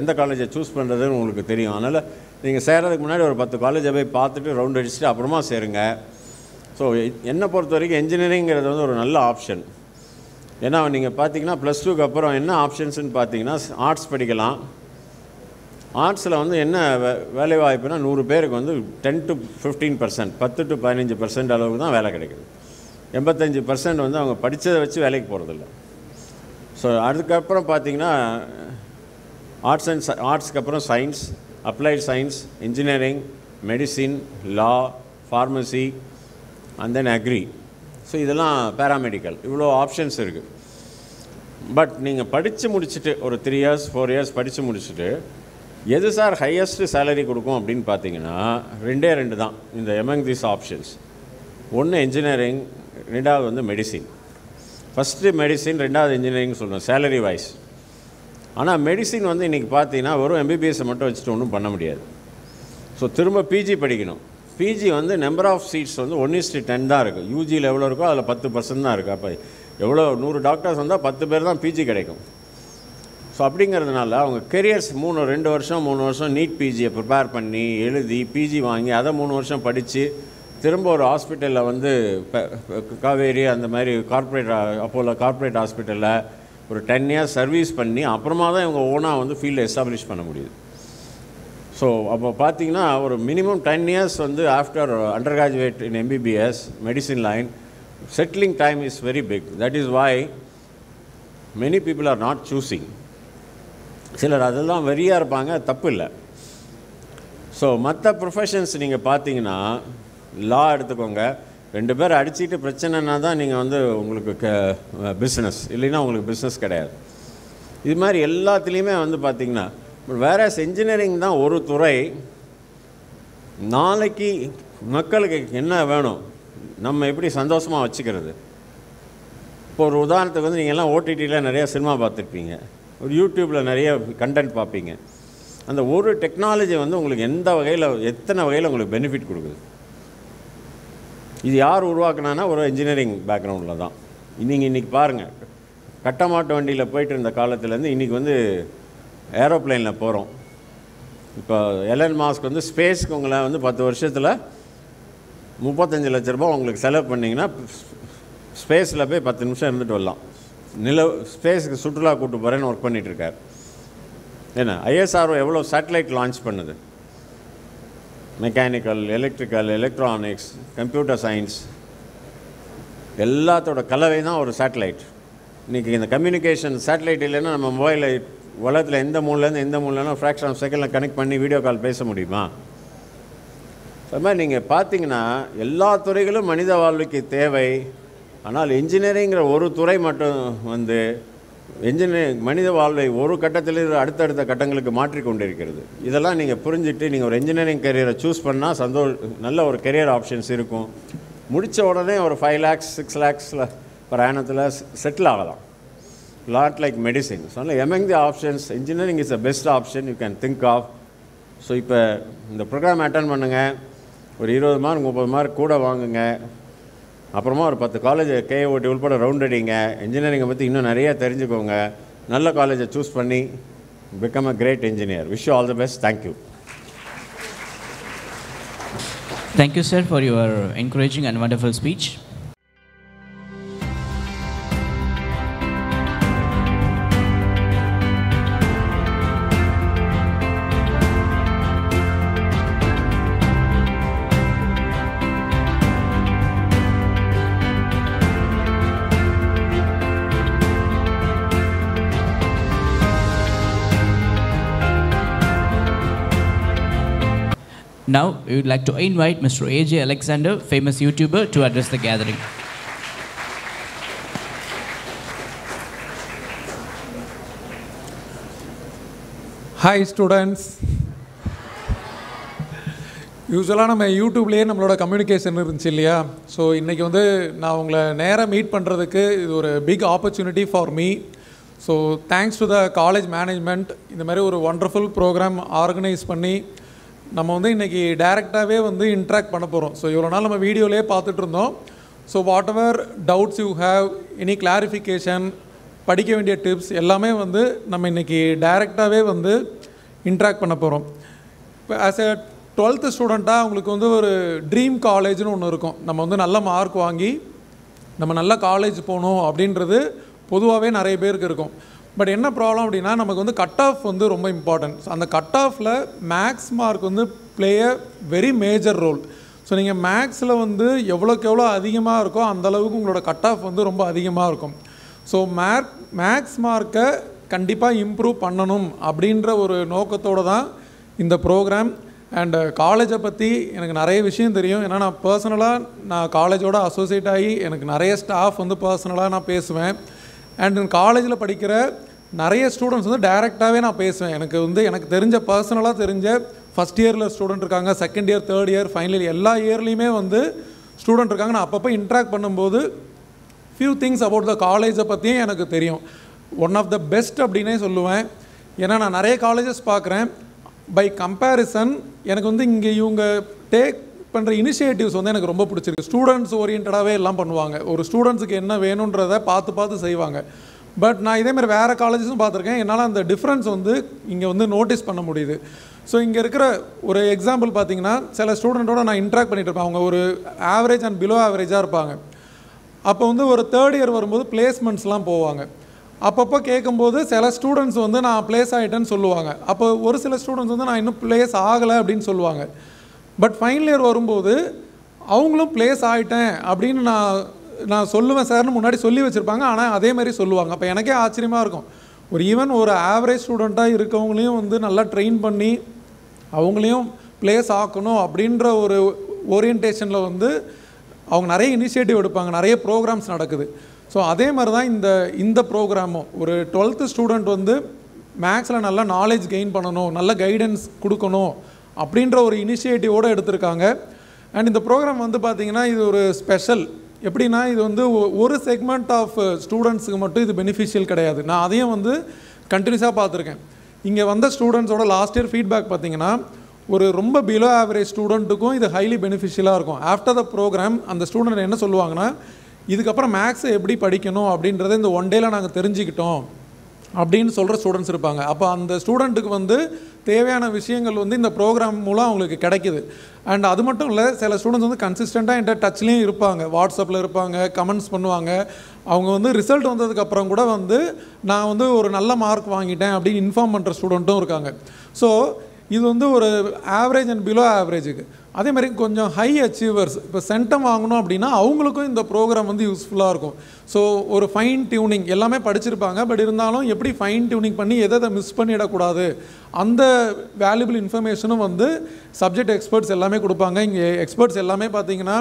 எந்த காலேஜை சூஸ் பண்ணுறதுன்னு உங்களுக்கு தெரியும். அதனால் நீங்கள் சேரதுக்கு முன்னாடி ஒரு 10 காலேஜை போய் பார்த்துட்டு ரவுண்ட் அடிச்சுட்டு அப்புறமா சேருங்க. ஸோ என்னை பொறுத்த வரைக்கும் என்ஜினியரிங்கிறது வந்து ஒரு நல்ல ஆப்ஷன். ஏன்னா நீங்கள் பார்த்தீங்கன்னா +2க்கு அப்புறம் என்ன ஆப்ஷன்ஸ்னு பார்த்தீங்கன்னா ஆர்ட்ஸ் படிக்கலாம். ஆர்ட்ஸில் வந்து என்ன வேலை வாய்ப்புனா 100 பேருக்கு வந்து 10 to 15%, 10 to 15% அளவுக்கு தான் வேலை கிடைக்குது. 85% வந்து அவங்க படித்ததை வச்சு வேலைக்கு போகிறதில்ல. ஸோ அதுக்கப்புறம் பார்த்திங்கன்னா ஆர்ட்ஸ்க்கு அப்புறம் science, applied science, engineering, medicine, law, pharmacy and then agri. So இதெல்லாம் பேராமெடிக்கல், இவ்வளோ ஆப்ஷன்ஸ் இருக்குது. பட் நீங்கள் படித்து முடிச்சுட்டு ஒரு 3 years 4 years படித்து முடிச்சுட்டு எது சார் ஹையஸ்ட் சேலரி கொடுக்கும் அப்படின்னு பார்த்தீங்கன்னா 2 தான் இந்த எமங் தீஸ் ஆப்ஷன்ஸ். ஒன்று இன்ஜினியரிங், 2வது வந்து மெடிசின். ஃபஸ்ட்டு மெடிசின், 2வது இன்ஜினியரிங் சொல்கிறோம் சேலரி வைஸ். ஆனால் மெடிசின் வந்து இன்றைக்கி பார்த்தீங்கன்னா வெறும் MBBS மட்டும் வச்சுட்டு ஒன்றும் பண்ண முடியாது. ஸோ திரும்ப பிஜி படிக்கணும். பிஜி வந்து நம்பர் ஆஃப் சீட்ஸ் வந்து 1:10 தான் இருக்குது. யூஜியில் எவ்வளோ இருக்கோ அதில் 10% தான் இருக்குது. அப்போ எவ்வளோ 100 டாக்டர்ஸ் வந்தால் 10 பேர் தான் பிஜி கிடைக்கும். ஸோ அப்படிங்கிறதுனால அவங்க கெரியர்ஸ் 2 வருஷம் 3 வருஷம் நீட் பிஜியை ப்ரிப்பேர் பண்ணி எழுதி பிஜி வாங்கி அதை 3 வருஷம் படித்து திரும்ப ஒரு ஹாஸ்பிட்டலில் வந்து காவேரி அந்த மாதிரி கார்ப்பரேட் அப்போலோ கார்ப்பரேட் ஹாஸ்பிட்டலில் ஒரு 10 years சர்வீஸ் பண்ணி அப்புறமா தான் இவங்க ஓனாக வந்து ஃபீல்டை எஸ்டாப்ளிஷ் பண்ண முடியுது. ஸோ அப்போ பார்த்தீங்கன்னா ஒரு மினிமம் 10 years வந்து after undergraduate in MBBS medicine line settling time is very big. That is why many people are not choosing. சிலர் அதெல்லாம் வெறியாக இருப்பாங்க, தப்பு இல்லை. ஸோ மற்ற ப்ரொஃபஷன்ஸ் நீங்கள் பார்த்தீங்கன்னா லா எடுத்துக்கோங்க, 2 பேர் அடிச்சுட்டு பிரச்சனைனா தான் நீங்கள் வந்து உங்களுக்கு பிஸ்னஸ், இல்லைன்னா உங்களுக்கு பிஸ்னஸ் கிடையாது. இது மாதிரி எல்லாத்துலேயுமே வந்து பார்த்திங்கன்னா வேற இன்ஜினியரிங் தான் ஒரு துறை. நாளைக்கு மக்களுக்கு என்ன வேணும், நம்ம எப்படி சந்தோஷமாக வச்சுக்கிறது. இப்போ ஒரு உதாரணத்துக்கு வந்து நீங்கள் எல்லாம் OTTயில் நிறையா சினிமா பார்த்துருப்பீங்க, ஒரு யூடியூப்பில் நிறைய கண்டென்ட் பார்ப்பீங்க. அந்த ஒரு டெக்னாலஜி வந்து உங்களுக்கு எந்த வகையில் எத்தனை வகையில் உங்களுக்கு பெனிஃபிட் கொடுக்குது. இது யார் உருவாக்குனான்னா ஒரு இன்ஜினியரிங் பேக்ரவுண்டில் தான். இன்றைக்கி பாருங்கள், கட்டமாட்டு வண்டியில் போயிட்டு இருந்த காலத்துலேருந்து இன்றைக்கி வந்து ஏரோப்ளைனில் போகிறோம். இப்போ எலன் மாஸ்க் வந்து ஸ்பேஸ்க்கு உங்களை வந்து 10 வருஷத்தில் 35 லட்ச ரூபா உங்களுக்கு செலவு பண்ணிங்கன்னா ஸ்பேஸில் போய் 10 நிமிஷம் இருந்துட்டு வரலாம். ஸ்பேஸுக்கு சுற்றுலா கூட்டு போகிறேன்னு ஒர்க் பண்ணிகிட்ருக்கார். ஏன்னா ISRO எவ்வளோ சேட்டலைட் லான்ச் பண்ணுது, mechanical, electrical, electronics, computer science எல்லாத்தோட கலவை தான் ஒரு சேட்டலைட். இன்றைக்கி இந்த கம்யூனிகேஷன் சேட்டலைட் இல்லைன்னா நம்ம மொபைலில் உலகத்தில் எந்த மூலையிலேருந்து எந்த மூலைனா ஃப்ராக்ஷன் ஆஃப் செகண்டில் கனெக்ட் பண்ணி வீடியோ கால் பேச முடியுமா? அது மாதிரி நீங்கள் பார்த்தீங்கன்னா எல்லா துறைகளும் மனித வாழ்வுக்கு தேவை. ஆனால் இன்ஜினியரிங்கிற ஒரு துறை மட்டும் வந்து மனித வாழ்வை ஒரு கட்டத்திலிருந்து அடுத்தடுத்த கட்டங்களுக்கு மாற்றிக்கொண்டிருக்கிறது. இதெல்லாம் நீங்கள் புரிஞ்சுட்டு நீங்கள் ஒரு இன்ஜினியரிங் கரியரை சூஸ் பண்ணால் நல்ல ஒரு கரியர் ஆப்ஷன்ஸ் இருக்கும். முடித்த உடனே ஒரு 5 lakhs 6 lakhs per annum settle ஆகலாம். Not like medicine. So among the options, engineering is the best option you can think of. So இப்போ இந்த ப்ரோக்ராம் அட்டன் பண்ணுங்கள், ஒரு 20 மார்க் 30 மார்க் கூட வாங்குங்க, அப்புறமா ஒரு 10 காலேஜ் KOT உள்பட ரவுண்ட் அடிங்க, இன்ஜினியரிங்கை பற்றி இன்னும் நிறையா தெரிஞ்சுக்கோங்க, நல்ல காலேஜை சூஸ் பண்ணி become a great engineer. Wish you all the best. Thank you. Thank you, sir, for your encouraging and wonderful speech. Now, we would like to invite Mr. AJ Alexander, famous YouTuber, to address the gathering. Hi students. யூஸ்வலாக நம்ம யூடியூப்லேயே நம்மளோட communication இருந்துச்சு இல்லையா? So இன்றைக்கி வந்து நான் உங்களை நேராக மீட் பண்ணுறதுக்கு இது ஒரு big opportunity for me. So thanks to the college management இந்த மாதிரி ஒரு ஒண்டர்ஃபுல் ப்ரோக்ராம் ஆர்கனைஸ் பண்ணி நம்ம வந்து இன்றைக்கி டைரெக்டாகவே வந்து இன்ட்ராக்ட் பண்ண போகிறோம். ஸோ இவ்வளோ நாள் நம்ம வீடியோலேயே பார்த்துட்டு இருந்தோம். So what ever doubts you have, any clarification, படிக்க வேண்டிய டிப்ஸ் எல்லாமே வந்து நம்ம இன்றைக்கி டைரெக்டாகவே வந்து இன்ட்ராக்ட் பண்ண போகிறோம். இப்போ ஆஸ் எ 12th ஸ்டூடெண்ட்டாக அவங்களுக்கு வந்து ஒரு ட்ரீம் காலேஜ்னு ஒன்று இருக்கும். நம்ம வந்து நல்ல மார்க் வாங்கி நம்ம நல்ல காலேஜ் போகணும் அப்படின்றது பொதுவாகவே நிறைய பேருக்கு இருக்கும். பட் என்ன ப்ராப்ளம் அப்படின்னா நமக்கு வந்து கட் ஆஃப் வந்து ரொம்ப இம்பார்ட்டன்ட். அந்த கட் ஆஃபில் மேக்ஸ் மார்க் வந்து play a very major role. So நீங்கள் மேக்ஸில் வந்து எவ்வளோக்கு எவ்வளோ அதிகமாக இருக்கோ அந்தளவுக்கு உங்களோட கட் ஆஃப் வந்து ரொம்ப அதிகமாக இருக்கும். ஸோ மேக்ஸ் மார்க்கை கண்டிப்பாக இம்ப்ரூவ் பண்ணணும் அப்படின்ற ஒரு நோக்கத்தோடு தான் இந்த ப்ரோக்ராம். அண்டு காலேஜை பற்றி எனக்கு நிறைய விஷயம் தெரியும். ஏன்னா நான் பர்சனலாக நான் காலேஜோடு அசோசியேட் ஆகி எனக்கு நிறைய ஸ்டாஃப் வந்து பர்சனலாக நான் பேசுவேன். அண்ட் காலேஜில் படிக்கிற நிறைய ஸ்டூடெண்ட்ஸ் வந்து டைரெக்டாகவே நான் பேசுவேன். எனக்கு தெரிஞ்ச பர்சனலாக தெரிஞ்ச ஃபஸ்ட் இயரில் ஸ்டூடெண்ட் இருக்காங்க, second year, third year, final year, எல்லா இயர்லேயுமே வந்து ஸ்டூடெண்ட் இருக்காங்க. நான் அப்பப்போ இன்ட்ராக்ட் பண்ணும்போது ஃபியூ திங்ஸ் அபவுட் த காலேஜை பற்றியும் எனக்கு தெரியும். ஒன் ஆஃப் த பெஸ்ட் அப்படின்னே சொல்லுவேன். ஏன்னா நான் நிறைய காலேஜஸ் பார்க்குறேன். பை கம்பேரிசன் எனக்கு வந்து இங்கே இவங்க டேக் பண்ணுற இனிஷியேட்டிவ்ஸ் வந்து எனக்கு ரொம்ப பிடிச்சிருக்கு. ஸ்டூடெண்ட்ஸ் ஓரியன்டாகவே எல்லாம் பண்ணுவாங்க. ஒரு ஸ்டூடெண்ட்ஸுக்கு என்ன வேணுன்றதை பார்த்து செய்வாங்க. பட் நான் இதேமாதிரி வேறு காலேஜஸும் பார்த்துருக்கேன். என்னால் அந்த டிஃப்ரென்ஸ் வந்து இங்கே வந்து நோட்டீஸ் பண்ண முடியுது. ஸோ இங்கே இருக்கிற ஒரு எக்ஸாம்பிள் பார்த்தீங்கன்னா, சில ஸ்டூடெண்ட்டோட நான் இன்ட்ராக்ட் பண்ணிகிட்டு இருப்பேன். அவங்க ஒரு ஆவரேஜ் அண்ட் பிலோ ஆவரேஜாக இருப்பாங்க. அப்போ வந்து ஒரு தேர்ட் இயர் வரும்போது பிளேஸ்மெண்ட்ஸ்லாம் போவாங்க. அப்பப்போ கேட்கும்போது சில ஸ்டூடெண்ட்ஸ் வந்து நான் ப்ளேஸ் ஆகிட்டேன்னு சொல்லுவாங்க. அப்போ ஒரு சில ஸ்டூடெண்ட்ஸ் வந்து நான் இன்னும் ப்ளேஸ் ஆகலை அப்படின்னு சொல்லுவாங்க. பட் ஃபைனல் இயர் வரும்போது அவங்களும் ப்ளேஸ் ஆகிட்டேன் அப்படின்னு நான் சொல்லுவேன் சார்னு முன்னாடி சொல்லி வச்சுருப்பாங்க. ஆனால் அதே மாதிரி சொல்லுவாங்க. அப்போ எனக்கே ஆச்சரியமாக இருக்கும். ஈவன் ஒரு ஆவரேஜ் ஸ்டூடெண்ட்டாக இருக்கவங்களையும் வந்து நல்லா ட்ரெயின் பண்ணி அவங்களையும் ப்ளேஸ் ஆக்கணும் அப்படின்ற ஒரு ஓரியன்டேஷனில் வந்து அவங்க நிறைய இனிஷியேட்டிவ் எடுப்பாங்க. நிறைய ப்ரோக்ராம்ஸ் நடக்குது. ஸோ அதே மாதிரி தான் இந்த ப்ரோக்ராமும் ஒரு 12th ஸ்டூடெண்ட் வந்து மேக்ஸில் நல்லா நாலேஜ் கெயின் பண்ணணும், நல்ல கைடன்ஸ் கொடுக்கணும் அப்படின்ற ஒரு இனிஷியேட்டிவோடு எடுத்திருக்காங்க. அண்ட் இந்த ப்ரோக்ராம் வந்து பார்த்திங்கன்னா இது ஒரு ஸ்பெஷல். எப்படின்னா இது வந்து ஒரு செக்மெண்ட் ஆஃப் ஸ்டூடெண்ட்ஸுக்கு மட்டும் இது பெனிஃபிஷியல் கிடையாது. நான் அதையும் வந்து கண்டினியூஸாக பார்த்துருக்கேன். இங்கே வந்த ஸ்டூடெண்ட்ஸோட லாஸ்ட் இயர் ஃபீட்பேக் பார்த்திங்கன்னா ஒரு ரொம்ப பிலோ ஆவரேஜ் ஸ்டூடெண்ட்டுக்கும் இது ஹைலி பெனிஃபிஷியலாக இருக்கும். ஆஃப்டர் த ப்ரோக்ராம் அந்த ஸ்டூடெண்ட் என்ன சொல்லுவாங்கன்னா, இதுக்கப்புறம் மேக்ஸை எப்படி படிக்கணும் அப்படின்றத இந்த ஒன் டேயில் நாங்கள் தெரிஞ்சுக்கிட்டோம் அப்படின்னு சொல்கிற ஸ்டூடெண்ட்ஸ் இருப்பாங்க. அப்போ அந்த ஸ்டூடெண்ட்டுக்கு வந்து தேவையான விஷயங்கள் வந்து இந்த ப்ரோக்ராம் மூலம் அவங்களுக்கு கிடைக்கிது. அண்ட் அது மட்டும் இல்லை, சில ஸ்டூடெண்ட்ஸ் வந்து கன்சிஸ்டண்ட்டாக என்கிட்ட டச்லேயும் இருப்பாங்க, வாட்ஸ்அப்பில் இருப்பாங்க, கமெண்ட்ஸ் பண்ணுவாங்க. அவங்க வந்து ரிசல்ட் வந்ததுக்கப்புறம் கூட வந்து நான் வந்து ஒரு நல்ல மார்க் வாங்கிட்டேன் அப்படின்னு இன்ஃபார்ம் பண்ணுற ஸ்டூடெண்ட்டும் இருக்காங்க. ஸோ இது வந்து ஒரு ஆவரேஜ் அண்ட் பிலோ ஆவரேஜுக்கு. அதே மாதிரி கொஞ்சம் ஹை அச்சீவர்ஸ் இப்போ சென்டம் வாங்கணும் அப்படின்னா அவங்களுக்கும் இந்த ப்ரோக்ராம் வந்து யூஸ்ஃபுல்லாக இருக்கும். ஸோ ஒரு ஃபைன் டியூனிங் எல்லாமே படிச்சிருப்பாங்க. பட் இருந்தாலும் எப்படி ஃபைன் டியூனிங் பண்ணி எதை மிஸ் பண்ணிடக்கூடாது அந்த வேல்யூபிள் இன்ஃபர்மேஷனும் வந்து சப்ஜெக்ட் எக்ஸ்பர்ட்ஸ் எல்லாமே கொடுப்பாங்க. இங்கே எக்ஸ்பர்ட்ஸ் எல்லாமே பார்த்தீங்கன்னா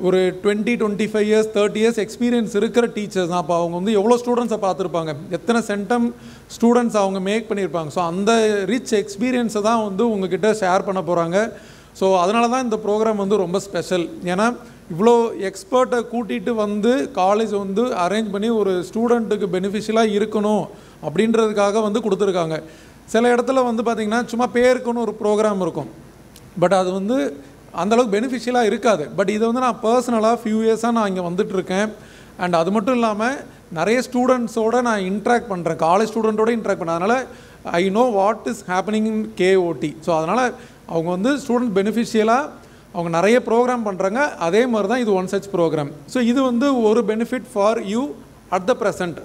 ஒரு 20-25 இயர்ஸ் 30 இயர்ஸ் எக்ஸ்பீரியன்ஸ் இருக்கிற டீச்சர்ஸ் தான். அப்போ அவங்க வந்து எவ்வளோ ஸ்டூடெண்ட்ஸை பார்த்துருப்பாங்க, எத்தனை சென்டம் ஸ்டூடெண்ட்ஸ் அவங்க மேக் பண்ணியிருப்பாங்க. ஸோ அந்த ரிச் எக்ஸ்பீரியன்ஸை தான் வந்து உங்ககிட்ட ஷேர் பண்ண போகிறாங்க. ஸோ அதனால தான் இந்த ப்ரோக்ராம் வந்து ரொம்ப ஸ்பெஷல். ஏன்னா இவ்வளோ எக்ஸ்பர்ட்டை கூட்டிகிட்டு வந்து காலேஜ் வந்து அரேஞ்ச் பண்ணி ஒரு ஸ்டூடெண்ட்டுக்கு பெனிஃபிஷியலாக இருக்கணும் அப்படின்றதுக்காக வந்து கொடுத்துருக்காங்க. சில இடத்துல வந்து பார்த்திங்கன்னா சும்மா பேருக்குன்னு ஒரு ப்ரோக்ராம் இருக்கும். பட் அது வந்து அந்தளவுக்கு பெனிஃபிஷியலாக இருக்காது. பட் இதை வந்து நான் பர்சனலாக ஃபியூ இயர்ஸாக நான் இங்கே வந்துட்டுருக்கேன். அண்ட் அது மட்டும் இல்லாமல் நிறைய ஸ்டூடெண்ட்ஸோடு நான் இன்ட்ராக்ட் பண்ணுறேன், காலேஜ் ஸ்டூடெண்ட்டோடு இன்ட்ராக்ட் பண்ணேன். அதனால் I know what is happening in KOT. So அதனால் அவங்க வந்து ஸ்டூடெண்ட் பெனிஃபிஷியலாக அவங்க நிறைய ப்ரோக்ராம் பண்ணுறாங்க. அதே மாதிரி தான் இது ஒன் சச் ப்ரோக்ராம். ஸோ இது வந்து ஒரு benefit for you at the present.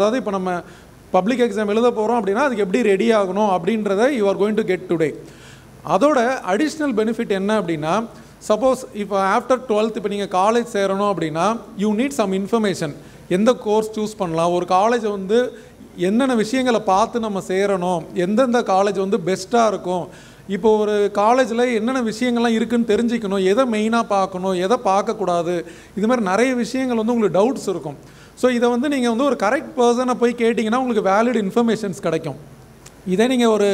அதாவது இப்போ நம்ம பப்ளிக் எக்ஸாம் எழுத போகிறோம் அப்படின்னா அதுக்கு எப்படி ரெடி ஆகணும் அப்படின்றத you are going to get today. அதோட அடிஷ்னல் பெனிஃபிட் என்ன அப்படின்னா, சப்போஸ் இப்போ ஆஃப்டர் 12th இப்போ நீங்கள் காலேஜ் சேரணும் அப்படின்னா யூ நீட் சம் இன்ஃபர்மேஷன். எந்த கோர்ஸ் சூஸ் பண்ணலாம், ஒரு காலேஜை வந்து என்னென்ன விஷயங்களை பார்த்து நம்ம சேரணும், எந்தெந்த காலேஜ் வந்து பெஸ்ட்டாக இருக்கும், இப்போ ஒரு காலேஜில் என்னென்ன விஷயங்கள்லாம் இருக்குதுன்னு தெரிஞ்சுக்கணும், எதை மெயினாக பார்க்கணும், எதை பார்க்கக்கூடாது, இது மாதிரி நிறைய விஷயங்கள் வந்து உங்களுக்கு டவுட்ஸ் இருக்கும். ஸோ இதை வந்து நீங்கள் வந்து ஒரு கரெக்ட் பர்சனை போய் கேட்டிங்கன்னா உங்களுக்கு வேலிட் இன்ஃபர்மேஷன்ஸ் கிடைக்கும். இதே நீங்கள் ஒரு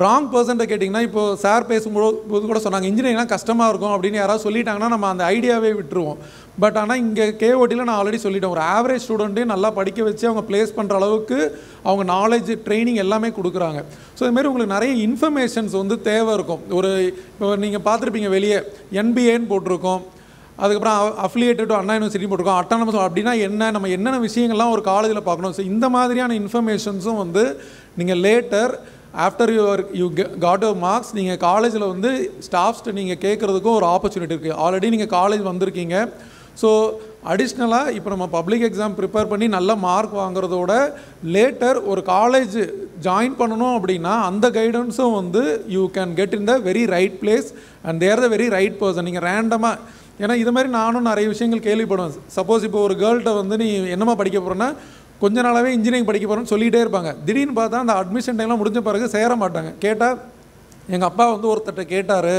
ராங் பர்சன்ட்டை கேட்டிங்கன்னா, இப்போது சார் பேசும்போது கூட சொன்னாங்க இன்ஜினியரிங்லாம் கஷ்டமாக இருக்கும் அப்படின்னு யாராவது சொல்லிட்டாங்கன்னா நம்ம அந்த ஐடியாவே விட்டுருவோம். பட் ஆனால் இங்கே கேஓடியில் நான் ஆல்ரெடி சொல்லிட்டேன், ஒரு ஆவரேஜ் ஸ்டூடெண்ட்டையும் நல்லா படிக்க வச்சு அவங்க ப்ளேஸ் பண்ணுற அளவுக்கு அவங்க நாலேஜ் ட்ரைனிங் எல்லாமே கொடுக்குறாங்க. ஸோ இதுமாரி உங்களுக்கு நிறைய இன்ஃபர்மேஷன்ஸ் வந்து தேவை இருக்கும். ஒரு இப்போ நீங்கள் பார்த்துருப்பீங்க வெளியே என்பிஏன்னு போட்டிருக்கோம், அதுக்கப்புறம் அஃபிலியேட்டட் டு அண்ணா யூனிவர்சிட்டி போட்டிருக்கோம், அட்டானமஸ் அப்படின்னா என்ன, நம்ம என்னென்ன விஷயங்கள்லாம் ஒரு காலேஜில் பார்க்கணும். ஸோ இந்த மாதிரியான இன்ஃபர்மேஷன்ஸும் வந்து நீங்கள் later after you got your marks நீங்கள் காலேஜில் வந்து ஸ்டாஃப்ஸ்ட்டு நீங்கள் கேட்குறதுக்கும் ஒரு ஆப்பர்ச்சுனிட்டி இருக்குது. ஆல்ரெடி நீங்கள் காலேஜ் வந்திருக்கீங்க. ஸோ அடிஷ்னலாக இப்போ நம்ம பப்ளிக் எக்ஸாம் ப்ரிப்பேர் பண்ணி நல்ல மார்க் வாங்குறதோட லேட்டர் ஒரு காலேஜ் ஜாயின் பண்ணணும் அப்படின்னா அந்த கைடன்ஸும் வந்து you can get in the very right place and there the very right person. நீங்கள் ரேண்டமாக, ஏன்னா இது மாதிரி நானும் நிறைய விஷயங்கள் கேள்விப்படுவேன். சப்போஸ் இப்போ ஒரு கேர்ள்கிட்ட வந்து நீ என்னமா படிக்க போகிறேன்னா கொஞ்ச நாளாகவே இன்ஜினியரிங் படிக்க போகிறேன்னு சொல்லிகிட்டே இருப்பாங்க. திடீர்னு பார்த்தா அந்த அட்மிஷன் டைம்லாம் முடிஞ்ச பிறகு சேர மாட்டாங்க. கேட்டால் எங்கள் அப்பா வந்து ஒருத்தர்கிட்ட கேட்டார்,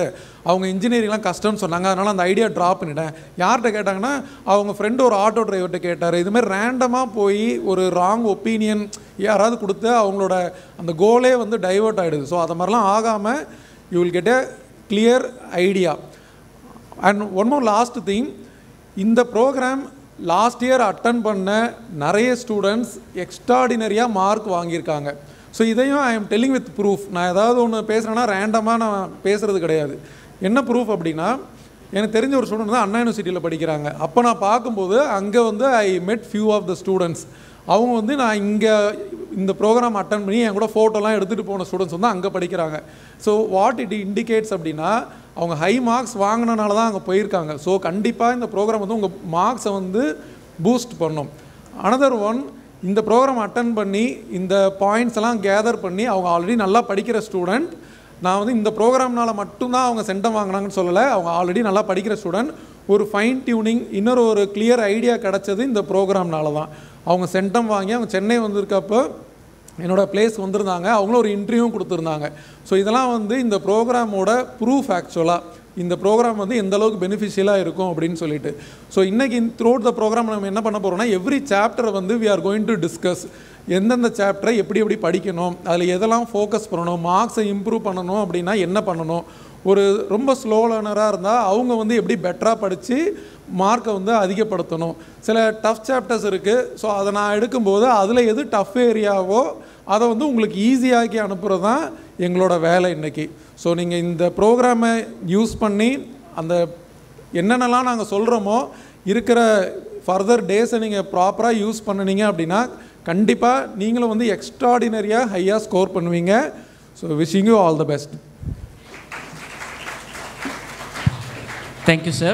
அவங்க இன்ஜினியரிங்லாம் கஷ்டம்னு சொன்னாங்க, அதனால் அந்த ஐடியா ட்ராப் பண்ணிட்டேன். யார்கிட்ட கேட்டாங்கன்னா அவங்க ஃப்ரெண்டு ஒரு ஆட்டோ டிரைவர்கிட்ட கேட்டார். இதுமாதிரி ரேண்டமாக போய் ஒரு ராங் ஒப்பீனியன் யாராவது கொடுத்து அவங்களோட அந்த கோலே வந்து டைவர்ட் ஆகிடுது. ஸோ அது மாதிரிலாம் ஆகாமல் you will get a clear idea. And one more last thing, இந்த ப்ரோக்ராம் லாஸ்ட் இயர் அட்டன் பண்ண நிறைய ஸ்டூடெண்ட்ஸ் எக்ஸ்ட்ராடினரியாக மார்க் வாங்கியிருக்காங்க. ஸோ இதையும் I am telling with proof. நான் ஏதாவது ஒன்று பேசுகிறேன்னா ரேண்டமாக நான் பேசுகிறது கிடையாது. என்ன ப்ரூஃப் அப்படின்னா, எனக்கு தெரிஞ்ச ஒரு ஸ்டூடெண்ட் தான் அண்ணா யூனிவர்சிட்டியில் படிக்கிறாங்க. அப்போ நான் பார்க்கும்போது அங்கே வந்து ஐ மெட் ஃபியூ ஆஃப் த ஸ்டூடெண்ட்ஸ். அவங்க வந்து நான் இங்கே இந்த ப்ரோக்ராம் அட்டன் பண்ணி என் கூட ஃபோட்டோலாம் எடுத்துகிட்டு போன ஸ்டூடெண்ட்ஸ் வந்து அங்கே படிக்கிறாங்க. ஸோ வாட் இட் இண்டிகேட்ஸ் அப்படின்னா அவங்க ஹை மார்க்ஸ் வாங்கினனால தான் அங்கே போயிருக்காங்க. ஸோ கண்டிப்பாக இந்த ப்ரோக்ராம் வந்து உங்கள் மார்க்ஸை வந்து பூஸ்ட் பண்ணும். அனதர் ஒன், இந்த ப்ரோக்ராம் அட்டன் பண்ணி இந்த பாயிண்ட்ஸ் எல்லாம் கேதர் பண்ணி அவங்க ஆல்ரெடி நல்லா படிக்கிற ஸ்டூடெண்ட், நான் வந்து இந்த ப்ரோக்ராம்னால் மட்டும்தான் அவங்க சென்டம் வாங்கினாங்கன்னு சொல்லலை, அவங்க ஆல்ரெடி நல்லா படிக்கிற ஸ்டூடெண்ட். ஒரு ஃபைன் டியூனிங், இன்னொரு ஒரு கிளியர் ஐடியா கிடச்சது இந்த ப்ரோக்ராம்னால தான். அவங்க சென்டம் வாங்கி அவங்க சென்னை வந்திருக்கப்போ என்னோடய பிளேஸ் வந்திருந்தாங்க, அவங்களும் ஒரு இன்டர்வியூவும் கொடுத்துருந்தாங்க. ஸோ இதெல்லாம் வந்து இந்த ப்ரோக்ராமோட ப்ரூஃப். ஆக்சுவலாக இந்த ப்ரோக்ராம் வந்து எந்த அளவுக்கு பெனிஃபிஷியலாக இருக்கும் அப்படின்னு சொல்லிட்டு. ஸோ இன்றைக்கி த்ரூஅவுட் த ப்ரோக்ராம் நம்ம என்ன பண்ண போகிறோம்னா, எவ்ரி சாப்டரை வந்து we are going to discuss. எந்தெந்த சாப்டரை எப்படி எப்படி படிக்கணும், அதில் எதெல்லாம் ஃபோக்கஸ் பண்ணணும், மார்க்ஸை இம்ப்ரூவ் பண்ணணும் அப்படின்னா என்ன பண்ணணும், ஒரு ரொம்ப ஸ்லோ லேர்னராக இருந்தால் அவங்க வந்து எப்படி பெட்டராக படித்து மார்க்கை வந்து அதிகப்படுத்தணும். சில டஃப் சாப்டர்ஸ் இருக்குது. ஸோ அதை நான் எடுக்கும்போது அதில் எது டஃப் ஏரியாவோ அதை வந்து உங்களுக்கு ஈஸியாக்கி அனுப்புகிறது தான் எங்களோட வேலை இன்றைக்கி. ஸோ நீங்கள் இந்த ப்ரோக்ராமை யூஸ் பண்ணி அந்த என்னென்னலாம் நாங்கள் சொல்கிறோமோ இருக்கிற ஃபர்தர் டேஸை நீங்கள் ப்ராப்பராக யூஸ் பண்ணினீங்க அப்படின்னா கண்டிப்பாக நீங்களும் வந்து எக்ஸ்ட்ராடினரியாக ஹையாக ஸ்கோர் பண்ணுவீங்க. So wishing you all the best. Thank you, sir.